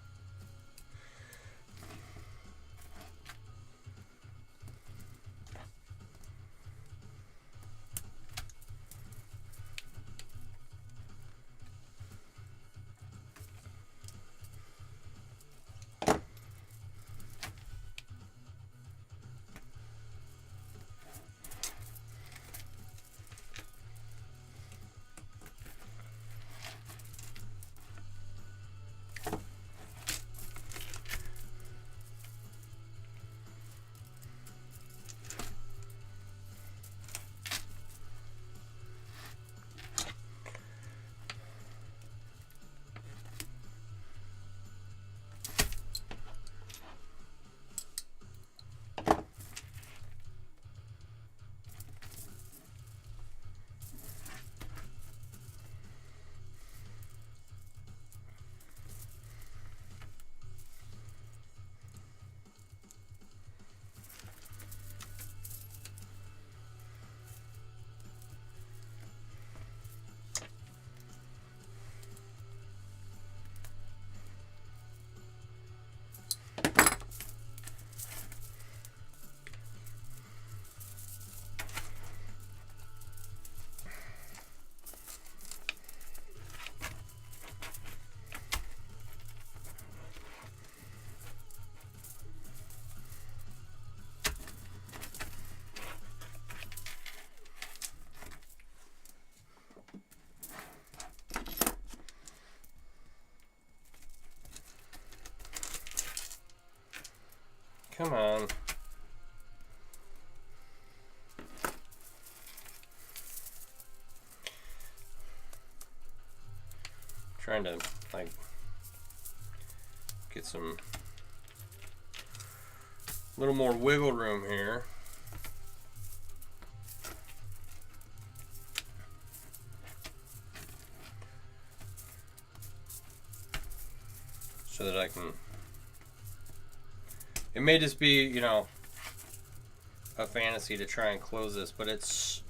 Come on. Trying to like get some little more wiggle room here. So that I can, it may just be, you know, a fantasy to try and close this, but it's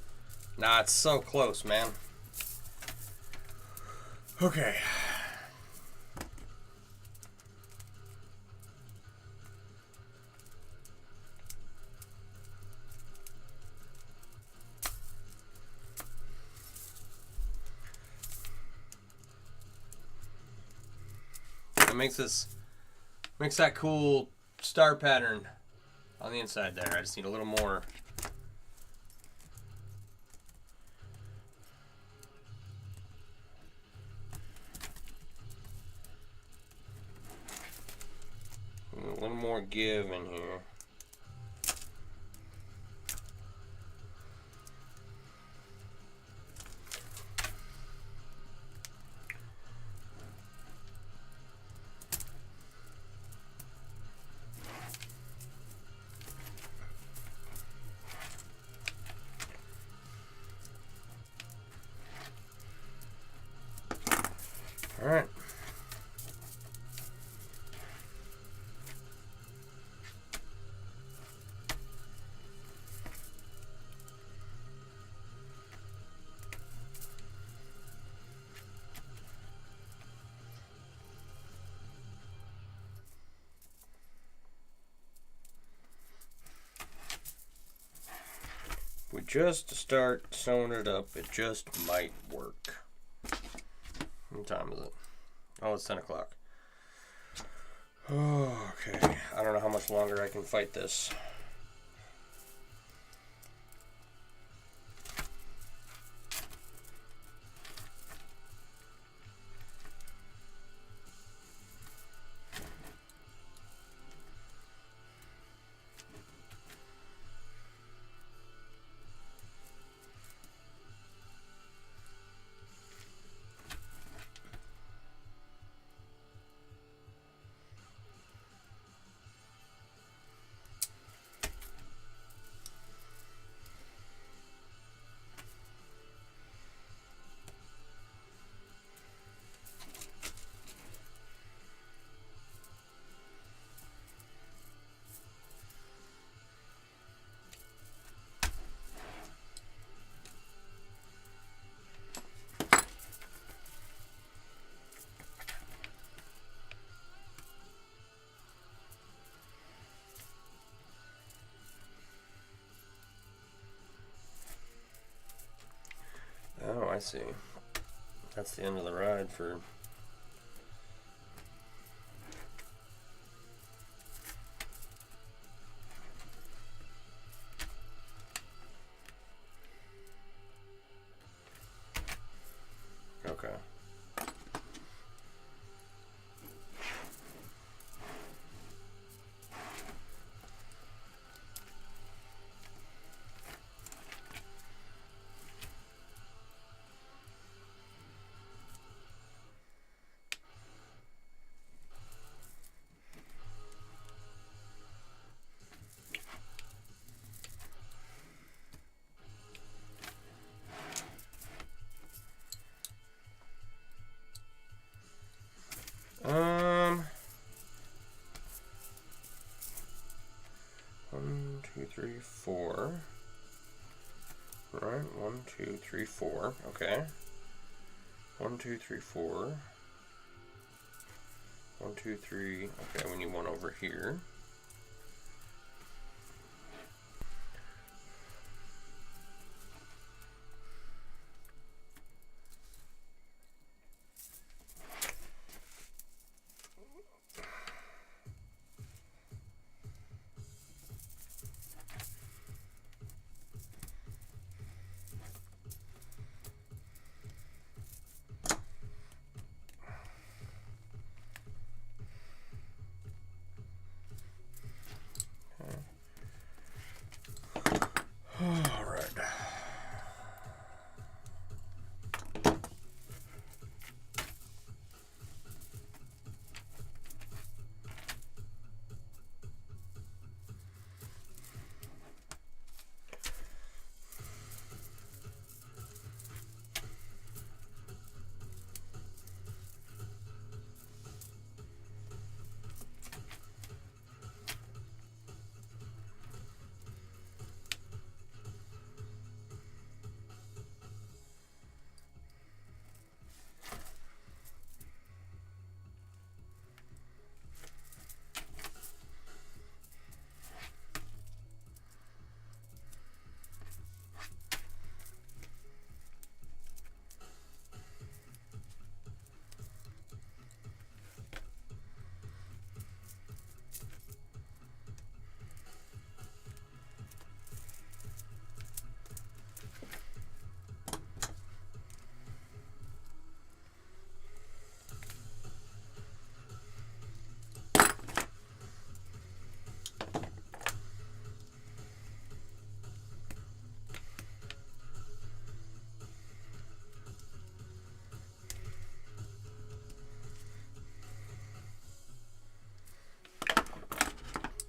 not so close, man. Okay. It makes that cool star pattern on the inside there. I just need a little more. A little more give in here. All right. We just start sewing it up. It just might work. What time is it? Oh, it's 10 o'clock. Oh, okay. I don't know how much longer I can fight this. Oh, I see. That's the end of the ride for... Okay. One, two, three, four. All right, 1, 2, 3, 4. Okay. 1, 2, 3, 4. 1, 2, 3. Okay, we need one over here.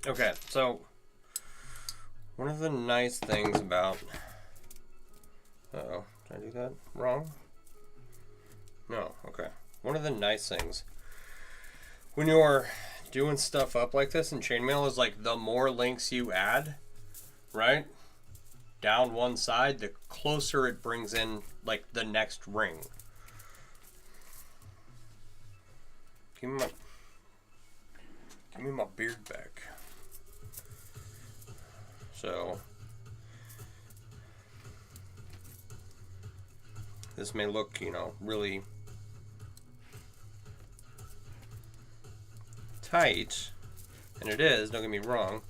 Okay, so one of the nice things about... Uh-oh, did I do that wrong? No, okay. One of the nice things when you're doing stuff up like this in chainmail is like the more links you add, right, down one side, the closer it brings in like the next ring. Give me my beard back. So this may look, you know, really tight, and it is, don't get me wrong.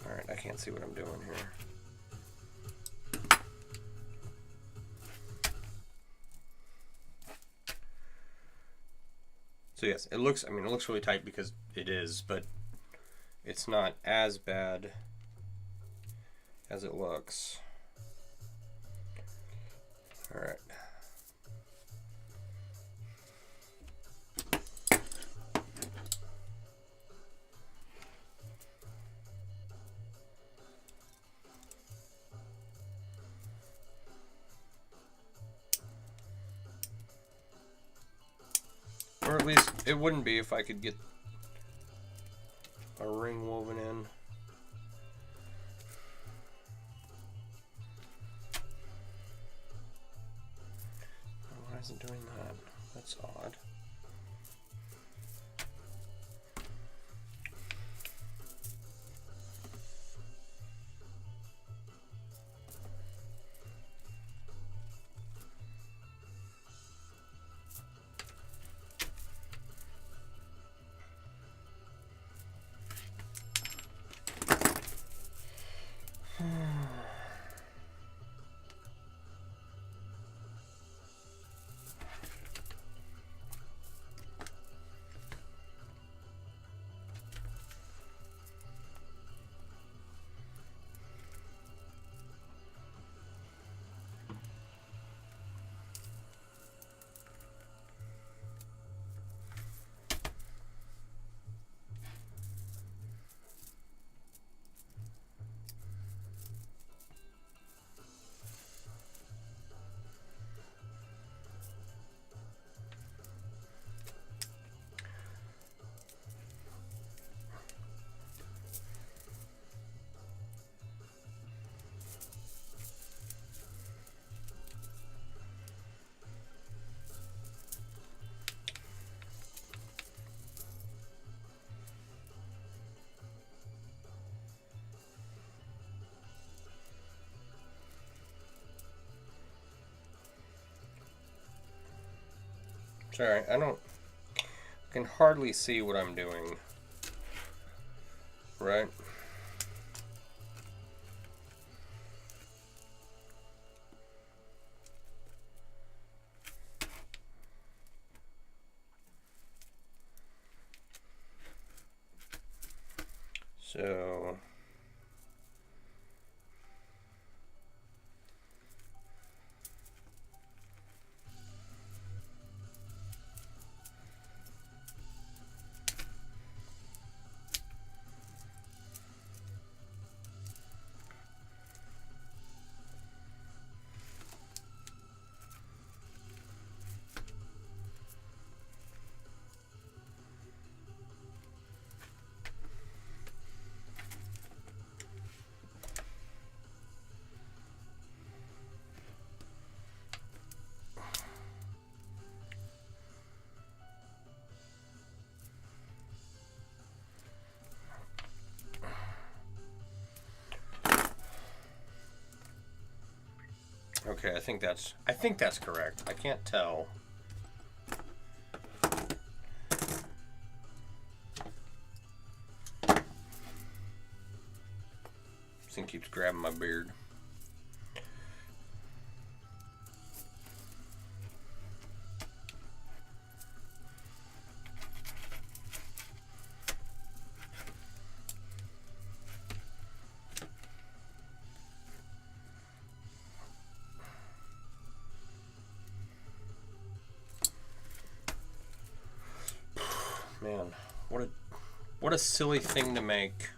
Alright, I can't see what I'm doing here. So yes, it looks, I mean, it looks really tight because it is, but it's not as bad as it looks. All right. Or at least it wouldn't be if I could get a ring woven in. Why is it doing that? That's odd. Sorry, I can hardly see what I'm doing. Right? So okay, I think that's correct. I can't tell. This thing keeps grabbing my beard. a silly thing to make.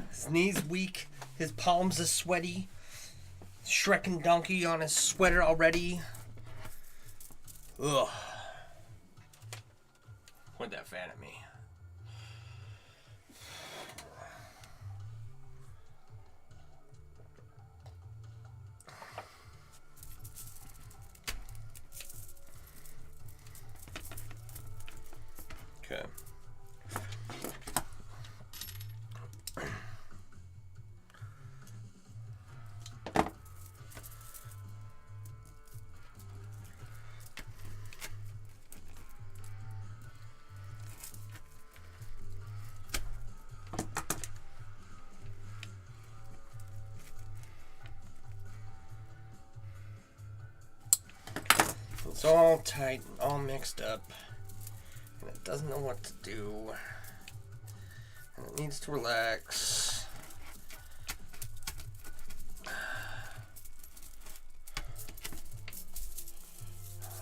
His knees weak, his palms are sweaty. Shrek and Donkey on his sweater already. Ugh. Point that fan at me. Okay. It's all tight and all mixed up, and it doesn't know what to do, and it needs to relax.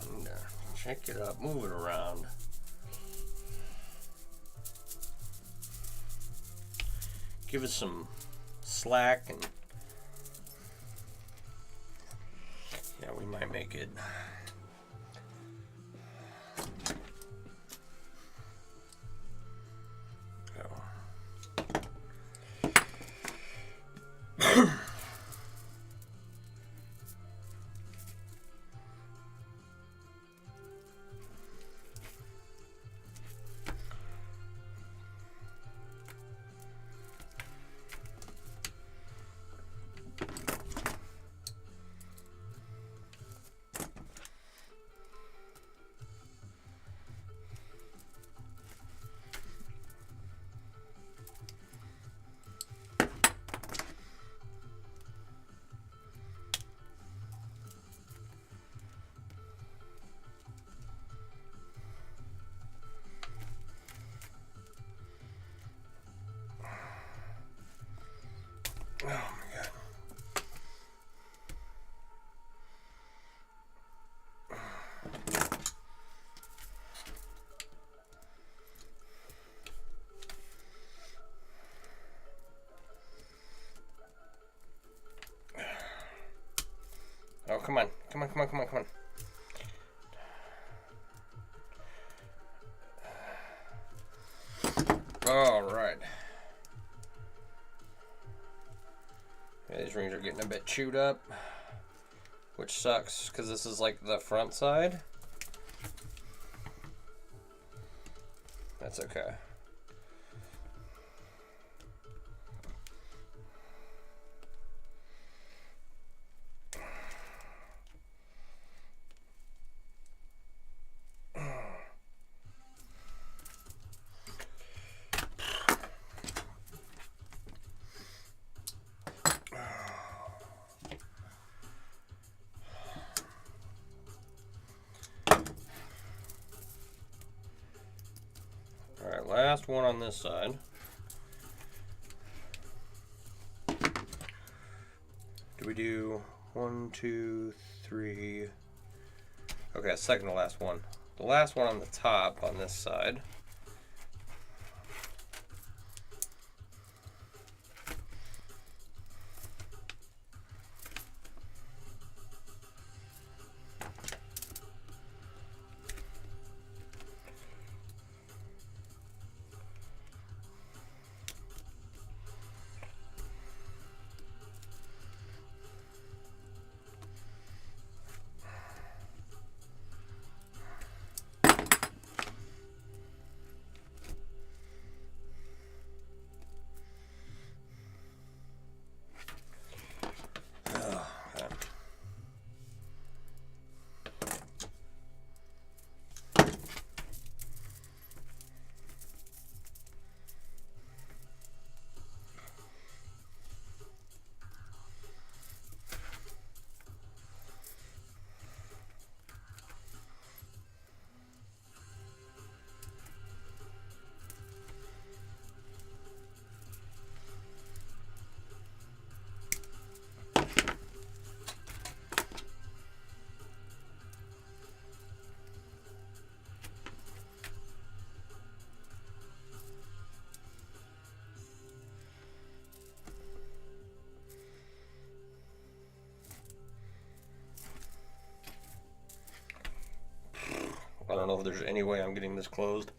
And, shake it up, move it around. Give it some slack, and yeah, we might make it. Oh my god. Oh, come on. Come on, come on, come on, come on. All right. These rings are getting a bit chewed up, which sucks because this is like the front side. That's okay. Alright, last one on this side. Do we do 1, 2, 3? Okay, second to last one. The last one on the top on this side. if there's any way I'm getting this closed.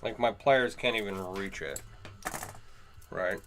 Like, my pliers can't even reach it, right?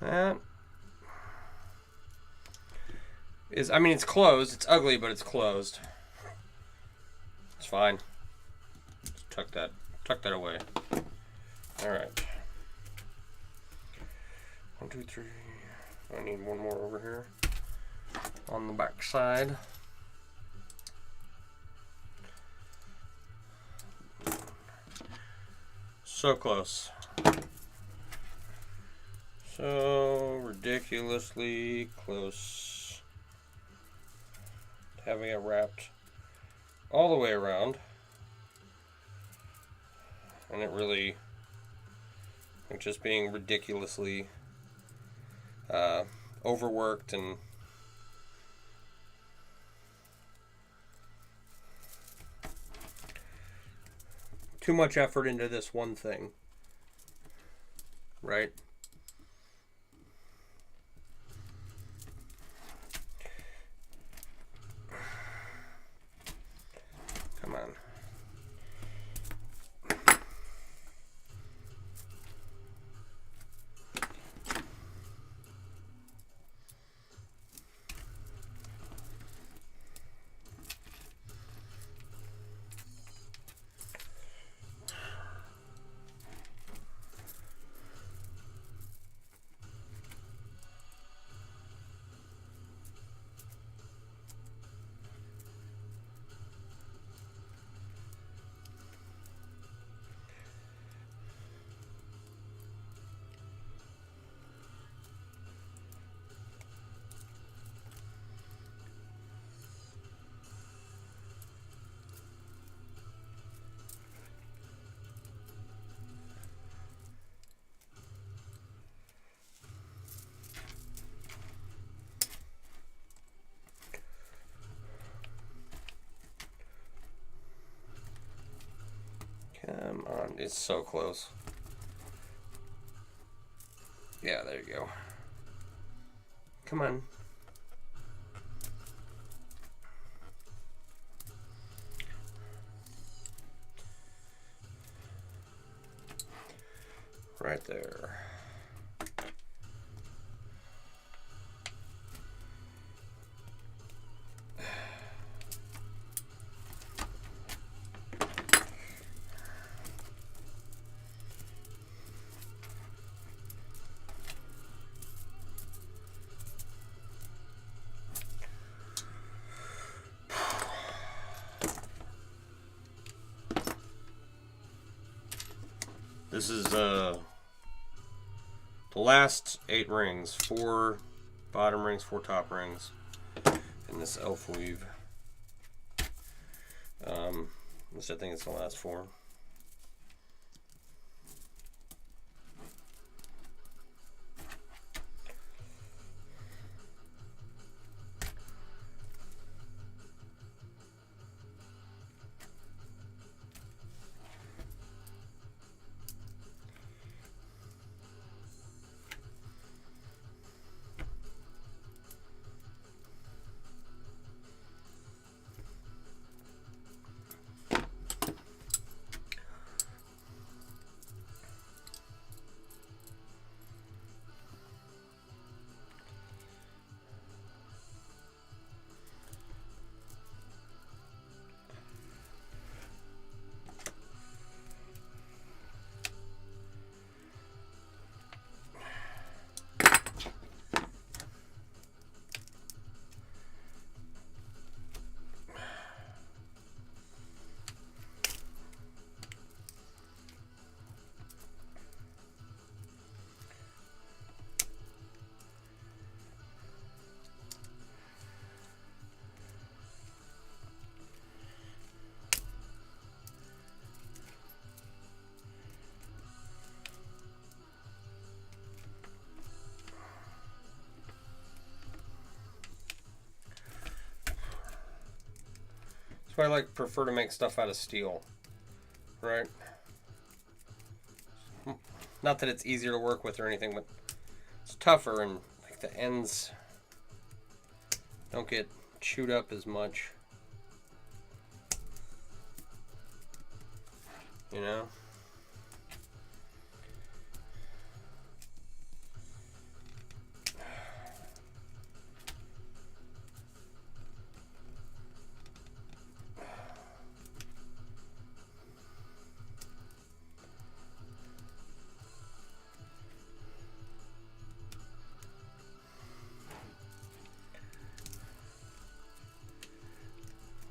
That is, I mean, it's closed. It's ugly, but it's closed. It's fine. Just tuck that away. All right. 1, 2, 3. I need one more over here on the back side. So close. So ridiculously close to having it wrapped all the way around, and it really, like, just being ridiculously overworked and too much effort into this one thing, right? Come on. Come on, it's so close. Yeah, there you go. Come on. Right there. This is the last 8 rings. 4 bottom rings, 4 top rings in this elf weave. Which I think it's the last 4. So I prefer to make stuff out of steel, right? Not that it's easier to work with or anything, but it's tougher and like the ends don't get chewed up as much, you know?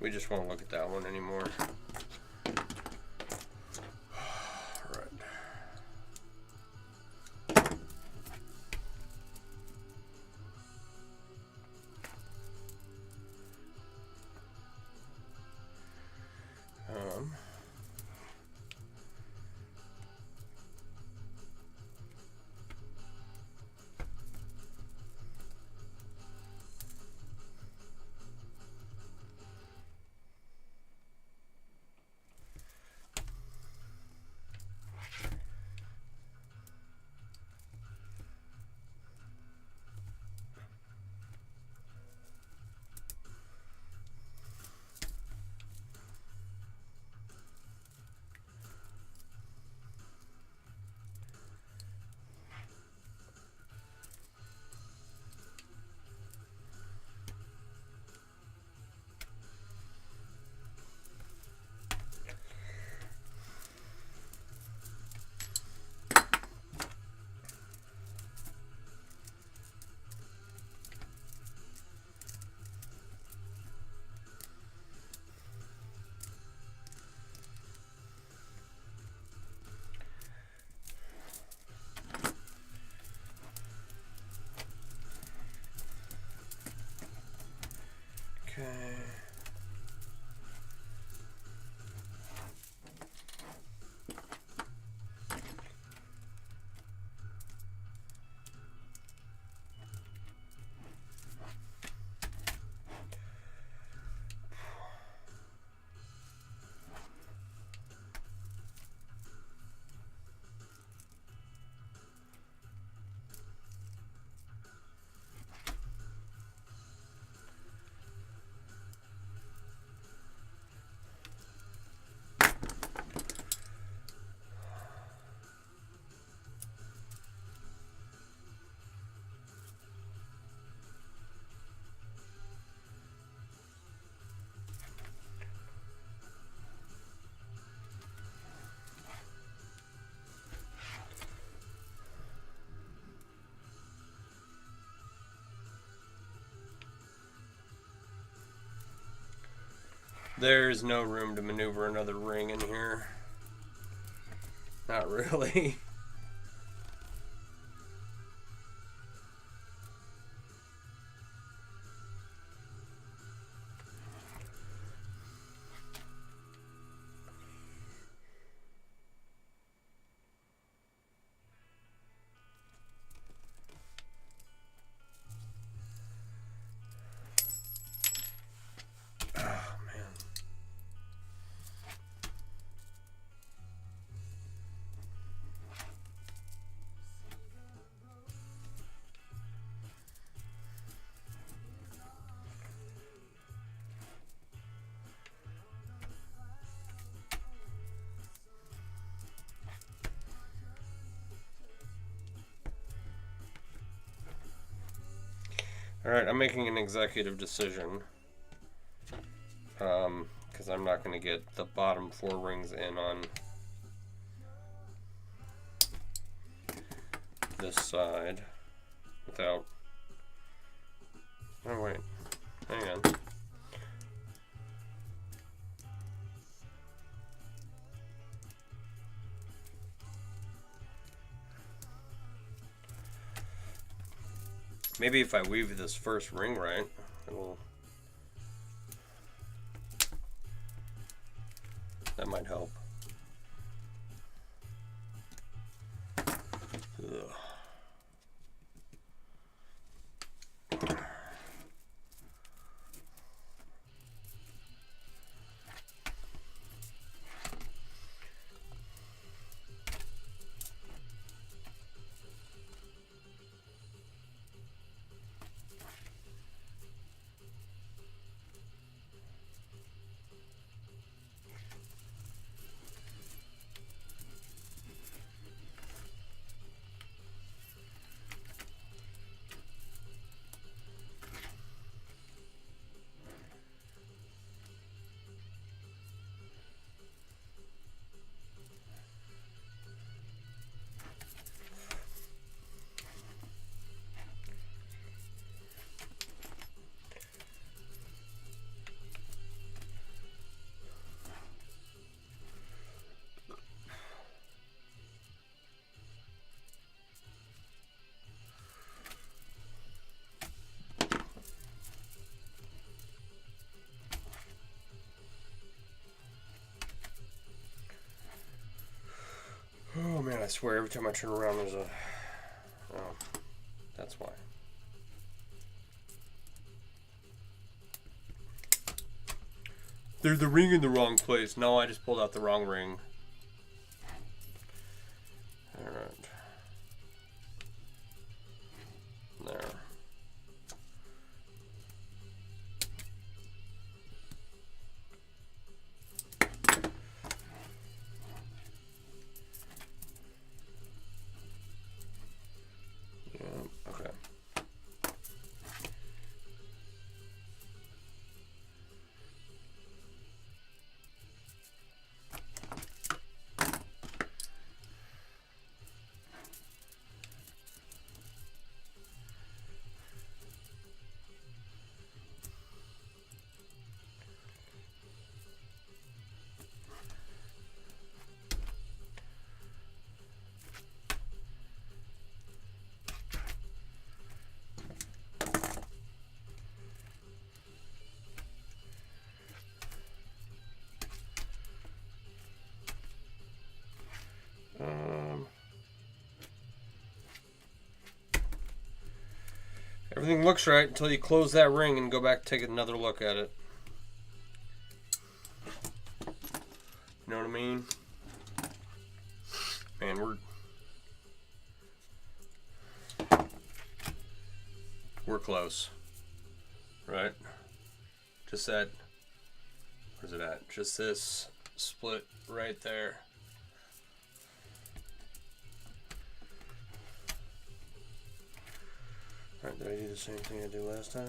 We just won't look at that one anymore. Right. There's no room to maneuver another ring in here. Not really. Alright, I'm making an executive decision. Because I'm not going to get the bottom 4 rings in on this side without... Oh, wait. Hang on. Maybe if I weave this first ring right, it'll... That might help. Ugh. Oh man, I swear every time I turn around there's a... Oh, that's why. There's the ring in the wrong place. No, I just pulled out the wrong ring. Alright. There. Okay. Everything looks right until you close that ring and go back and take another look at it. You know what I mean? Man, we're close. Right? Just that, where's it at? Just this split right there. Alright, did I do the same thing I did last time?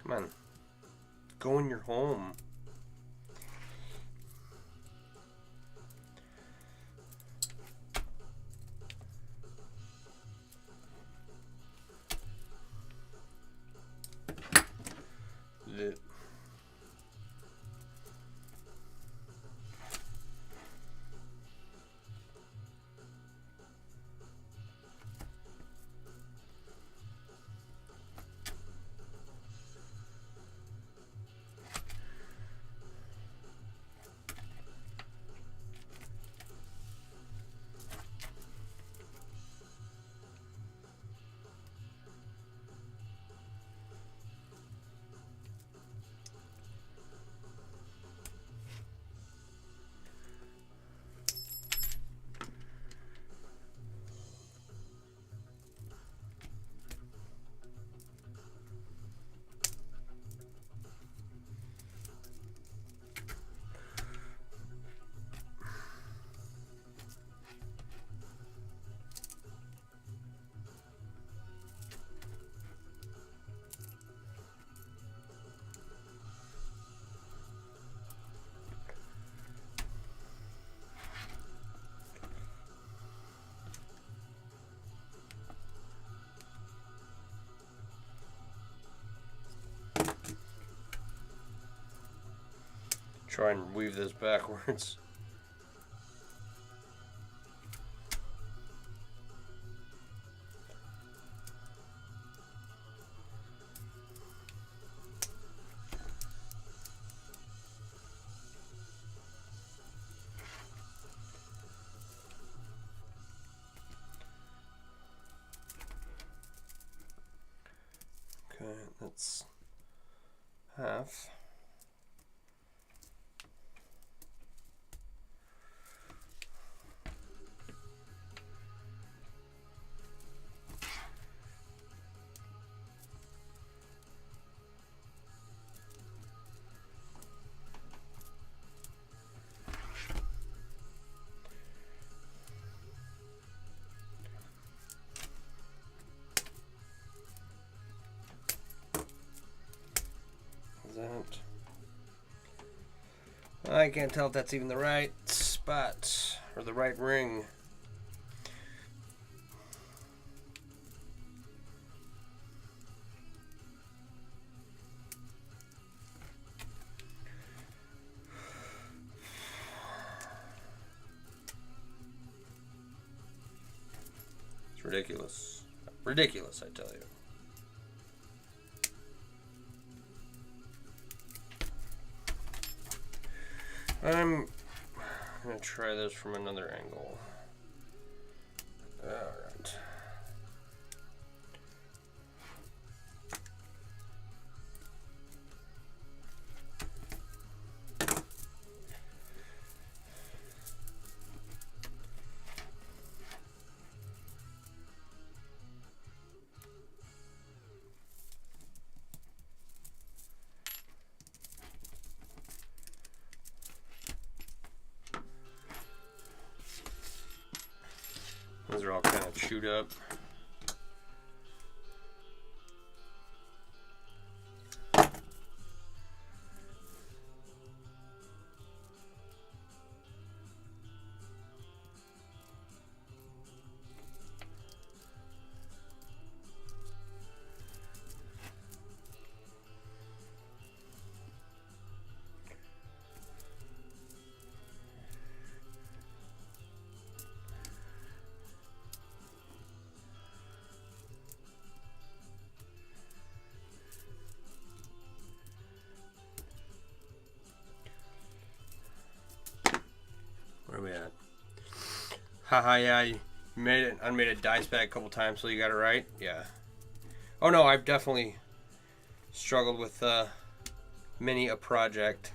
Come on. go in your home. Try and weave this backwards. Okay, that's half. I can't tell if that's even the right spot or the right ring. It's ridiculous. Ridiculous, I tell you. I'm going to try this from another angle. Alright. Those are all kind of chewed up. Where are we at? Haha, yeah, you made it. I made a dice bag a couple times, so you got it right? Yeah. Oh no, I've definitely struggled with many a project.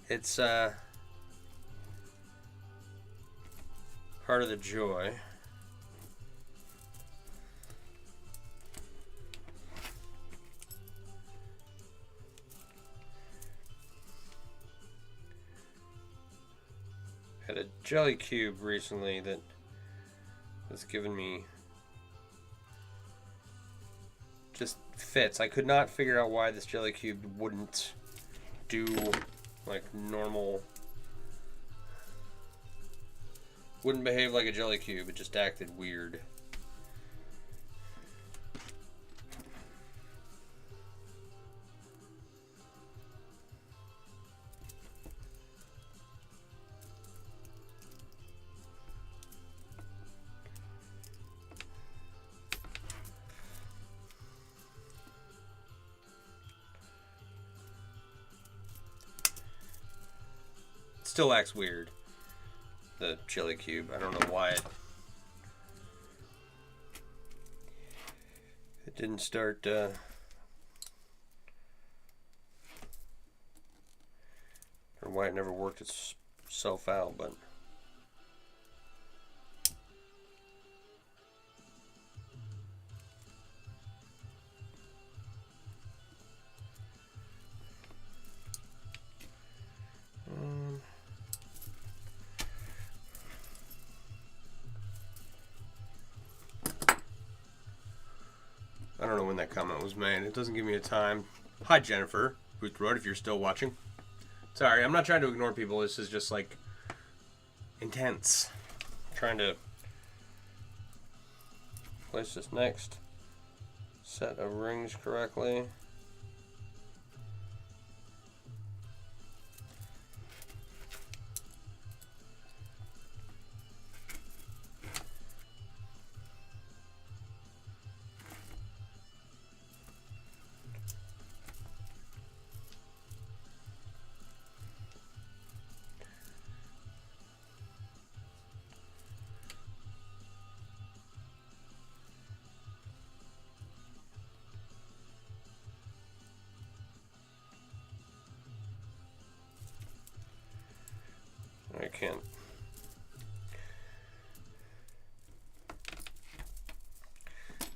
It's part of the joy. Had a jelly cube recently that has given me just fits. I could not figure out why this jelly cube wouldn't do like normal. Wouldn't behave like a jelly cube. It just acted weird. Still acts weird, the jelly cube. I don't know why it didn't start or why it never worked itself out, but I don't know when that comment was made. It doesn't give me a time. Hi, Jennifer Booth Road, if you're still watching. Sorry, I'm not trying to ignore people. This is just like intense. I'm trying to place this next set of rings correctly. I can't.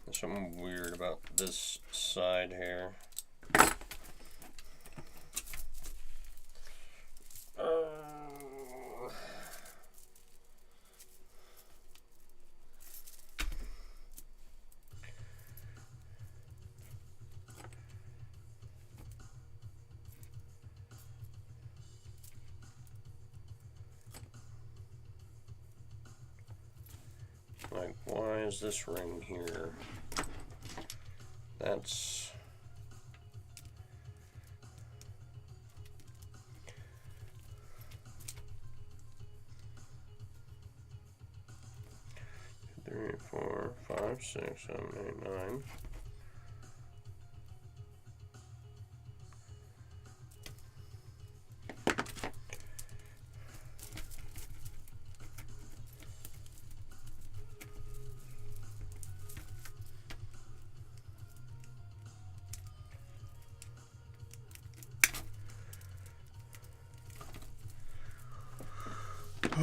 There's something weird about this side here. Like, why is this ring here? That's... Three, 4, 5, 6, 7, 8, 9.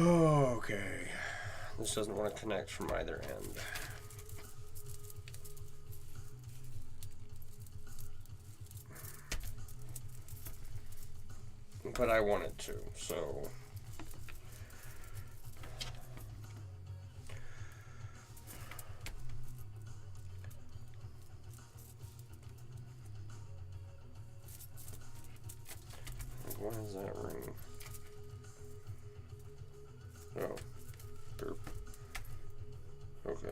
Okay, this doesn't want to connect from either end. But I want it to, so... What is that ring? Oh, derp. Okay.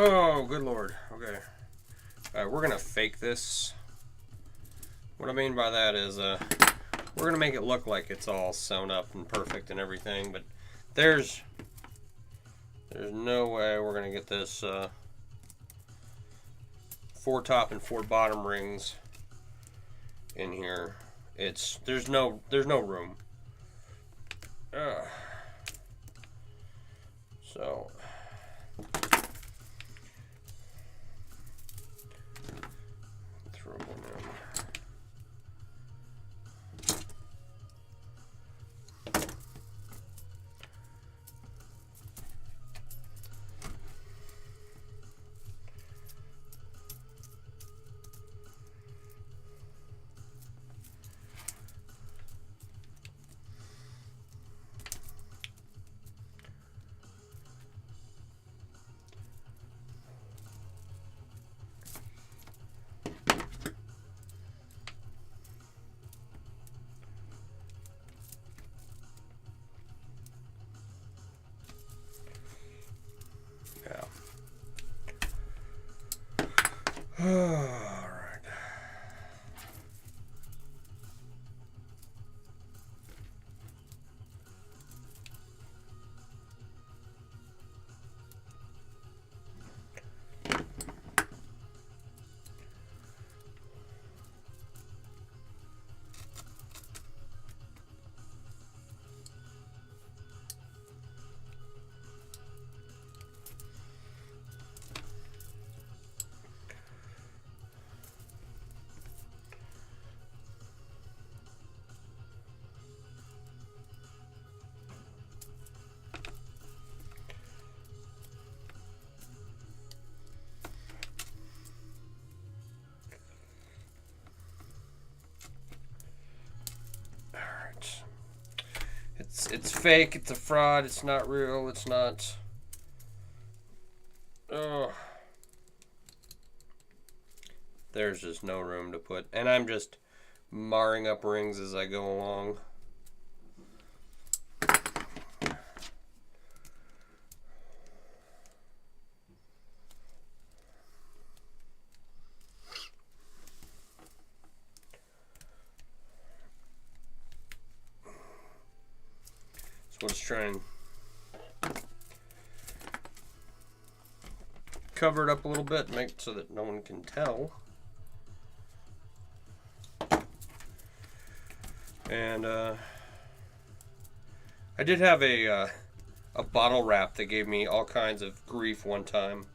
Oh, good lord. Okay. Alright, we're gonna fake this. What I mean by that is, we're gonna make it look like it's all sewn up and perfect and everything, but there's no way we're gonna get this 4 top and 4 bottom rings in here. There's no room. So throw one in. All right. It's fake, it's a fraud, it's not real, it's not. Oh. There's just no room to put, and I'm just marring up rings as I go along. So let's try and cover it up a little bit, make it so that no one can tell. And I did have a bottle wrap that gave me all kinds of grief one time,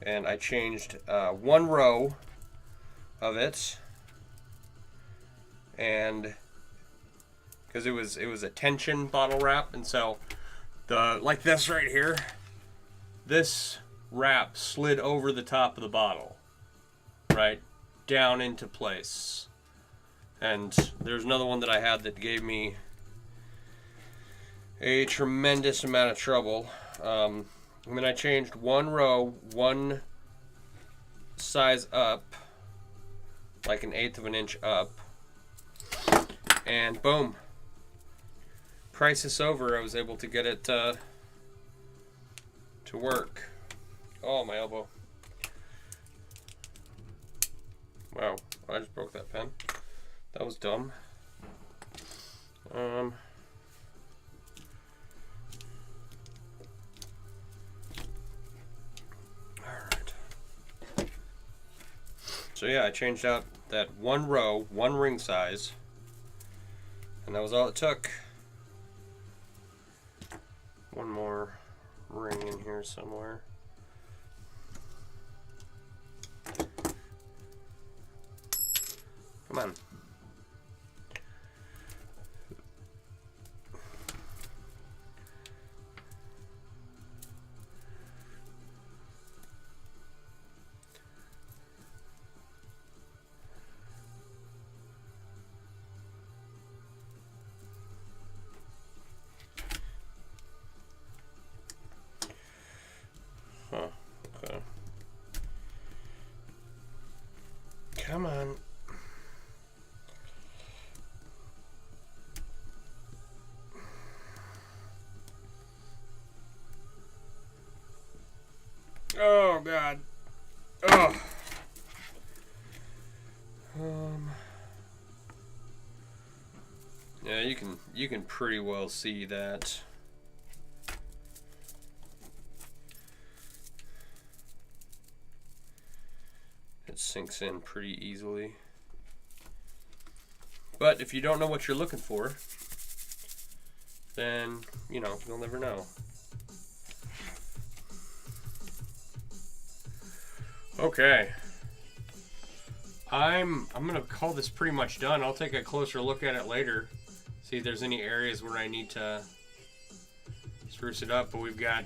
and I changed 1 row of it, and because it was a tension bottle wrap, and so like this right here, this wrap slid over the top of the bottle, right down into place. And there's another one that I had that gave me a tremendous amount of trouble. And then I changed 1 row, 1 size up, like 1/8 of an inch up, and boom. Crisis over. I was able to get it to work. Oh, my elbow. Wow, I just broke that pen. That was dumb. Alright. So yeah, I changed out that 1 row, 1 ring size, and that was all it took. 1 more ring in here somewhere. Come on. Huh, okay. Come on. Oh. Yeah, you can pretty well see that. It sinks in pretty easily. But if you don't know what you're looking for, then, you know, you'll never know. Okay. I'm gonna call this pretty much done. I'll take a closer look at it later. See if there's any areas where I need to spruce it up, but we've got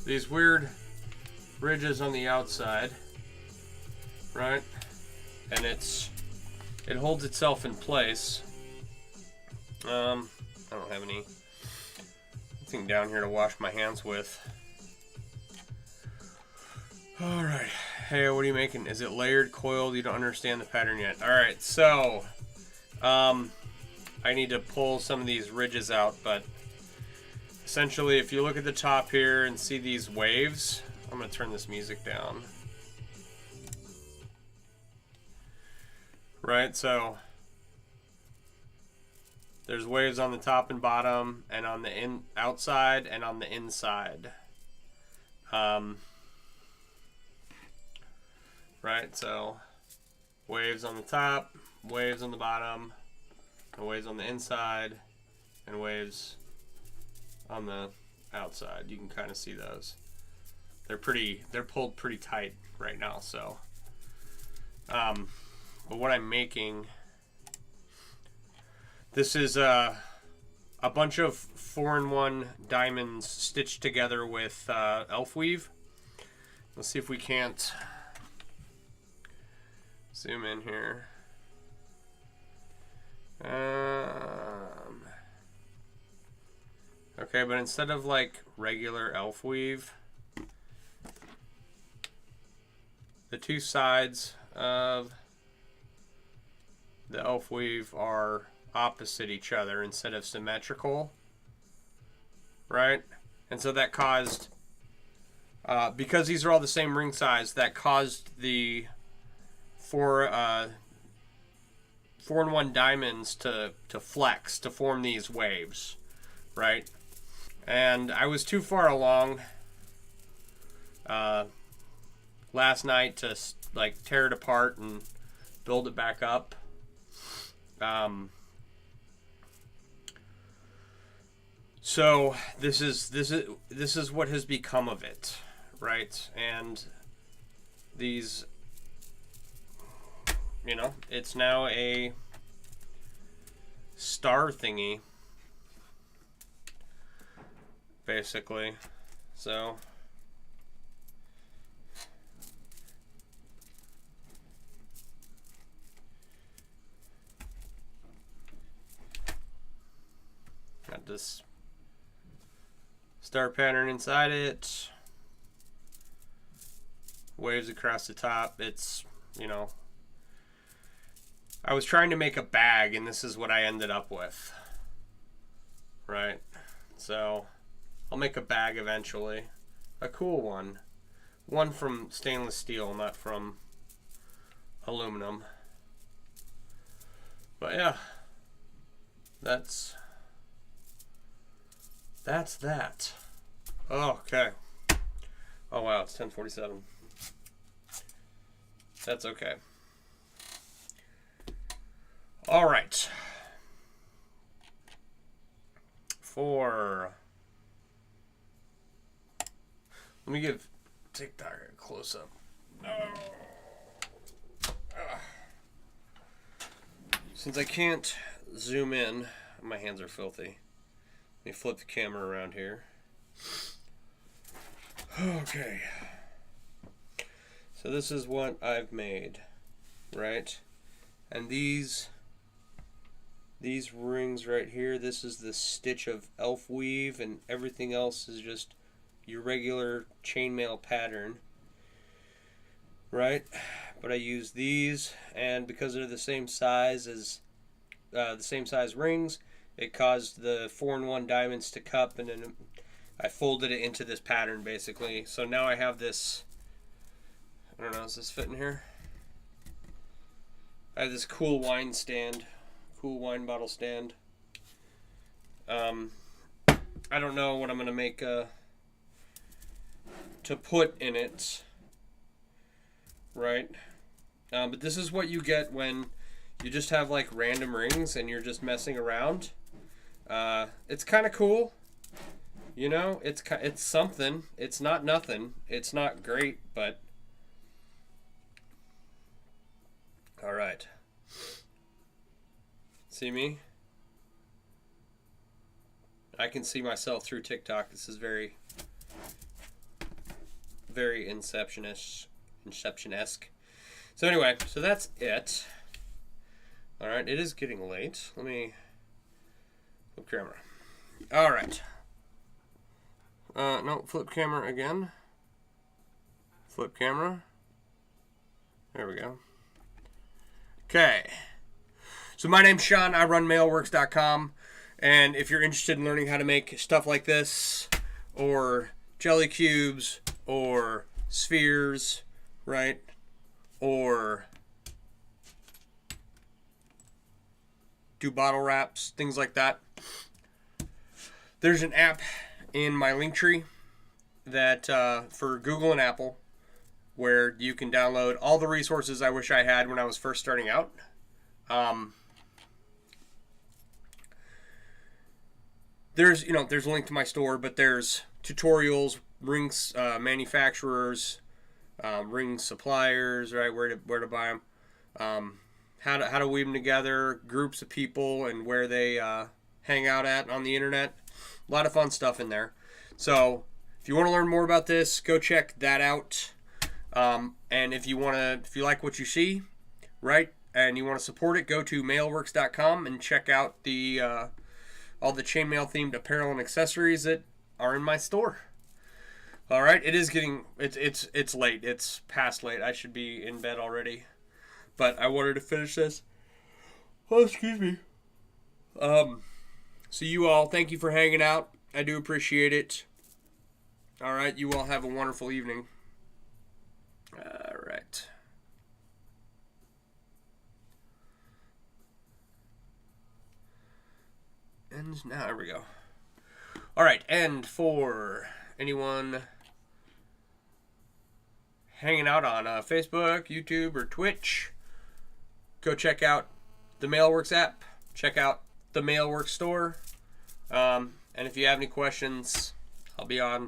these weird ridges on the outside, right? And it holds itself in place. I don't have anything down here to wash my hands with. All right. Hey, what are you making? Is it layered, coiled? You don't understand the pattern yet. All right, so I need to pull some of these ridges out, but essentially, if you look at the top here and see these waves, I'm going to turn this music down. Right, so there's waves on the top and bottom, and on the outside and on the inside. Right, so waves on the top, waves on the bottom, and waves on the inside, and waves on the outside. You can kind of see those. They're pulled pretty tight right now. So, but what I'm making, this is a bunch of 4-in-1 diamonds stitched together with elf weave. Let's see if we can't zoom in here. Okay, but instead of like regular elf weave, the two sides of the elf weave are opposite each other instead of symmetrical, right? And so that caused, because these are all the same ring size, that caused the 4-in-1 diamonds to flex, to form these waves, right? And I was too far along last night to like tear it apart and build it back up. So this is what has become of it, right? And these, you know, it's now a star thingy, basically. So got this star pattern inside it, waves across the top. It's, you know, I was trying to make a bag, and this is what I ended up with, right? So I'll make a bag eventually, a cool one from stainless steel, not from aluminum. But yeah, that's that. Oh, okay. Oh wow, it's 10:47. That's okay. All right. Let me give TikTok a close up. Since I can't zoom in, my hands are filthy. Let me flip the camera around here. Okay. So this is what I've made, right? And these rings right here, this is the stitch of elf weave, and everything else is just your regular chainmail pattern, right? But I use these, and because they're the same size as the same size rings, it caused the 4-in-1 diamonds to cup, and then I folded it into this pattern basically. So now I have this I don't know, does this fit in here? I have this cool wine stand, cool wine bottle stand. I don't know what I'm gonna make to put in it, right? But this is what you get when you just have like random rings and you're just messing around. It's kind of cool, you know. It's something. It's not nothing. It's not great, but all right. See me? I can see myself through TikTok. This is very, very Inception-esque. So anyway, so that's it. All right, it is getting late. Let me flip camera. All right. No, flip camera again. Flip camera. There we go. Okay. So my name's Sean. I run mailworks.com. And if you're interested in learning how to make stuff like this, or jelly cubes, or spheres, right? Or do bottle wraps, things like that. There's an app in my link tree that for Google and Apple where you can download all the resources I wish I had when I was first starting out. There's a link to my store, but there's tutorials, rings manufacturers, ring suppliers, right? Where to buy them, how to weave them together, groups of people, and where they hang out at on the internet. A lot of fun stuff in there. So if you want to learn more about this, go check that out. And if you like what you see, right, and you want to support it, go to mailworks.com and check out the all the chainmail themed apparel and accessories that are in my store. All right, it's late. It's past late. I should be in bed already, but I wanted to finish this. Oh, excuse me. So you all, thank you for hanging out. I do appreciate it. All right, you all have a wonderful evening. All right. And now, there we go. All right, and for anyone hanging out on Facebook, YouTube, or Twitch, go check out the Mailworks app. Check out the Mailworks store. And if you have any questions, I'll be on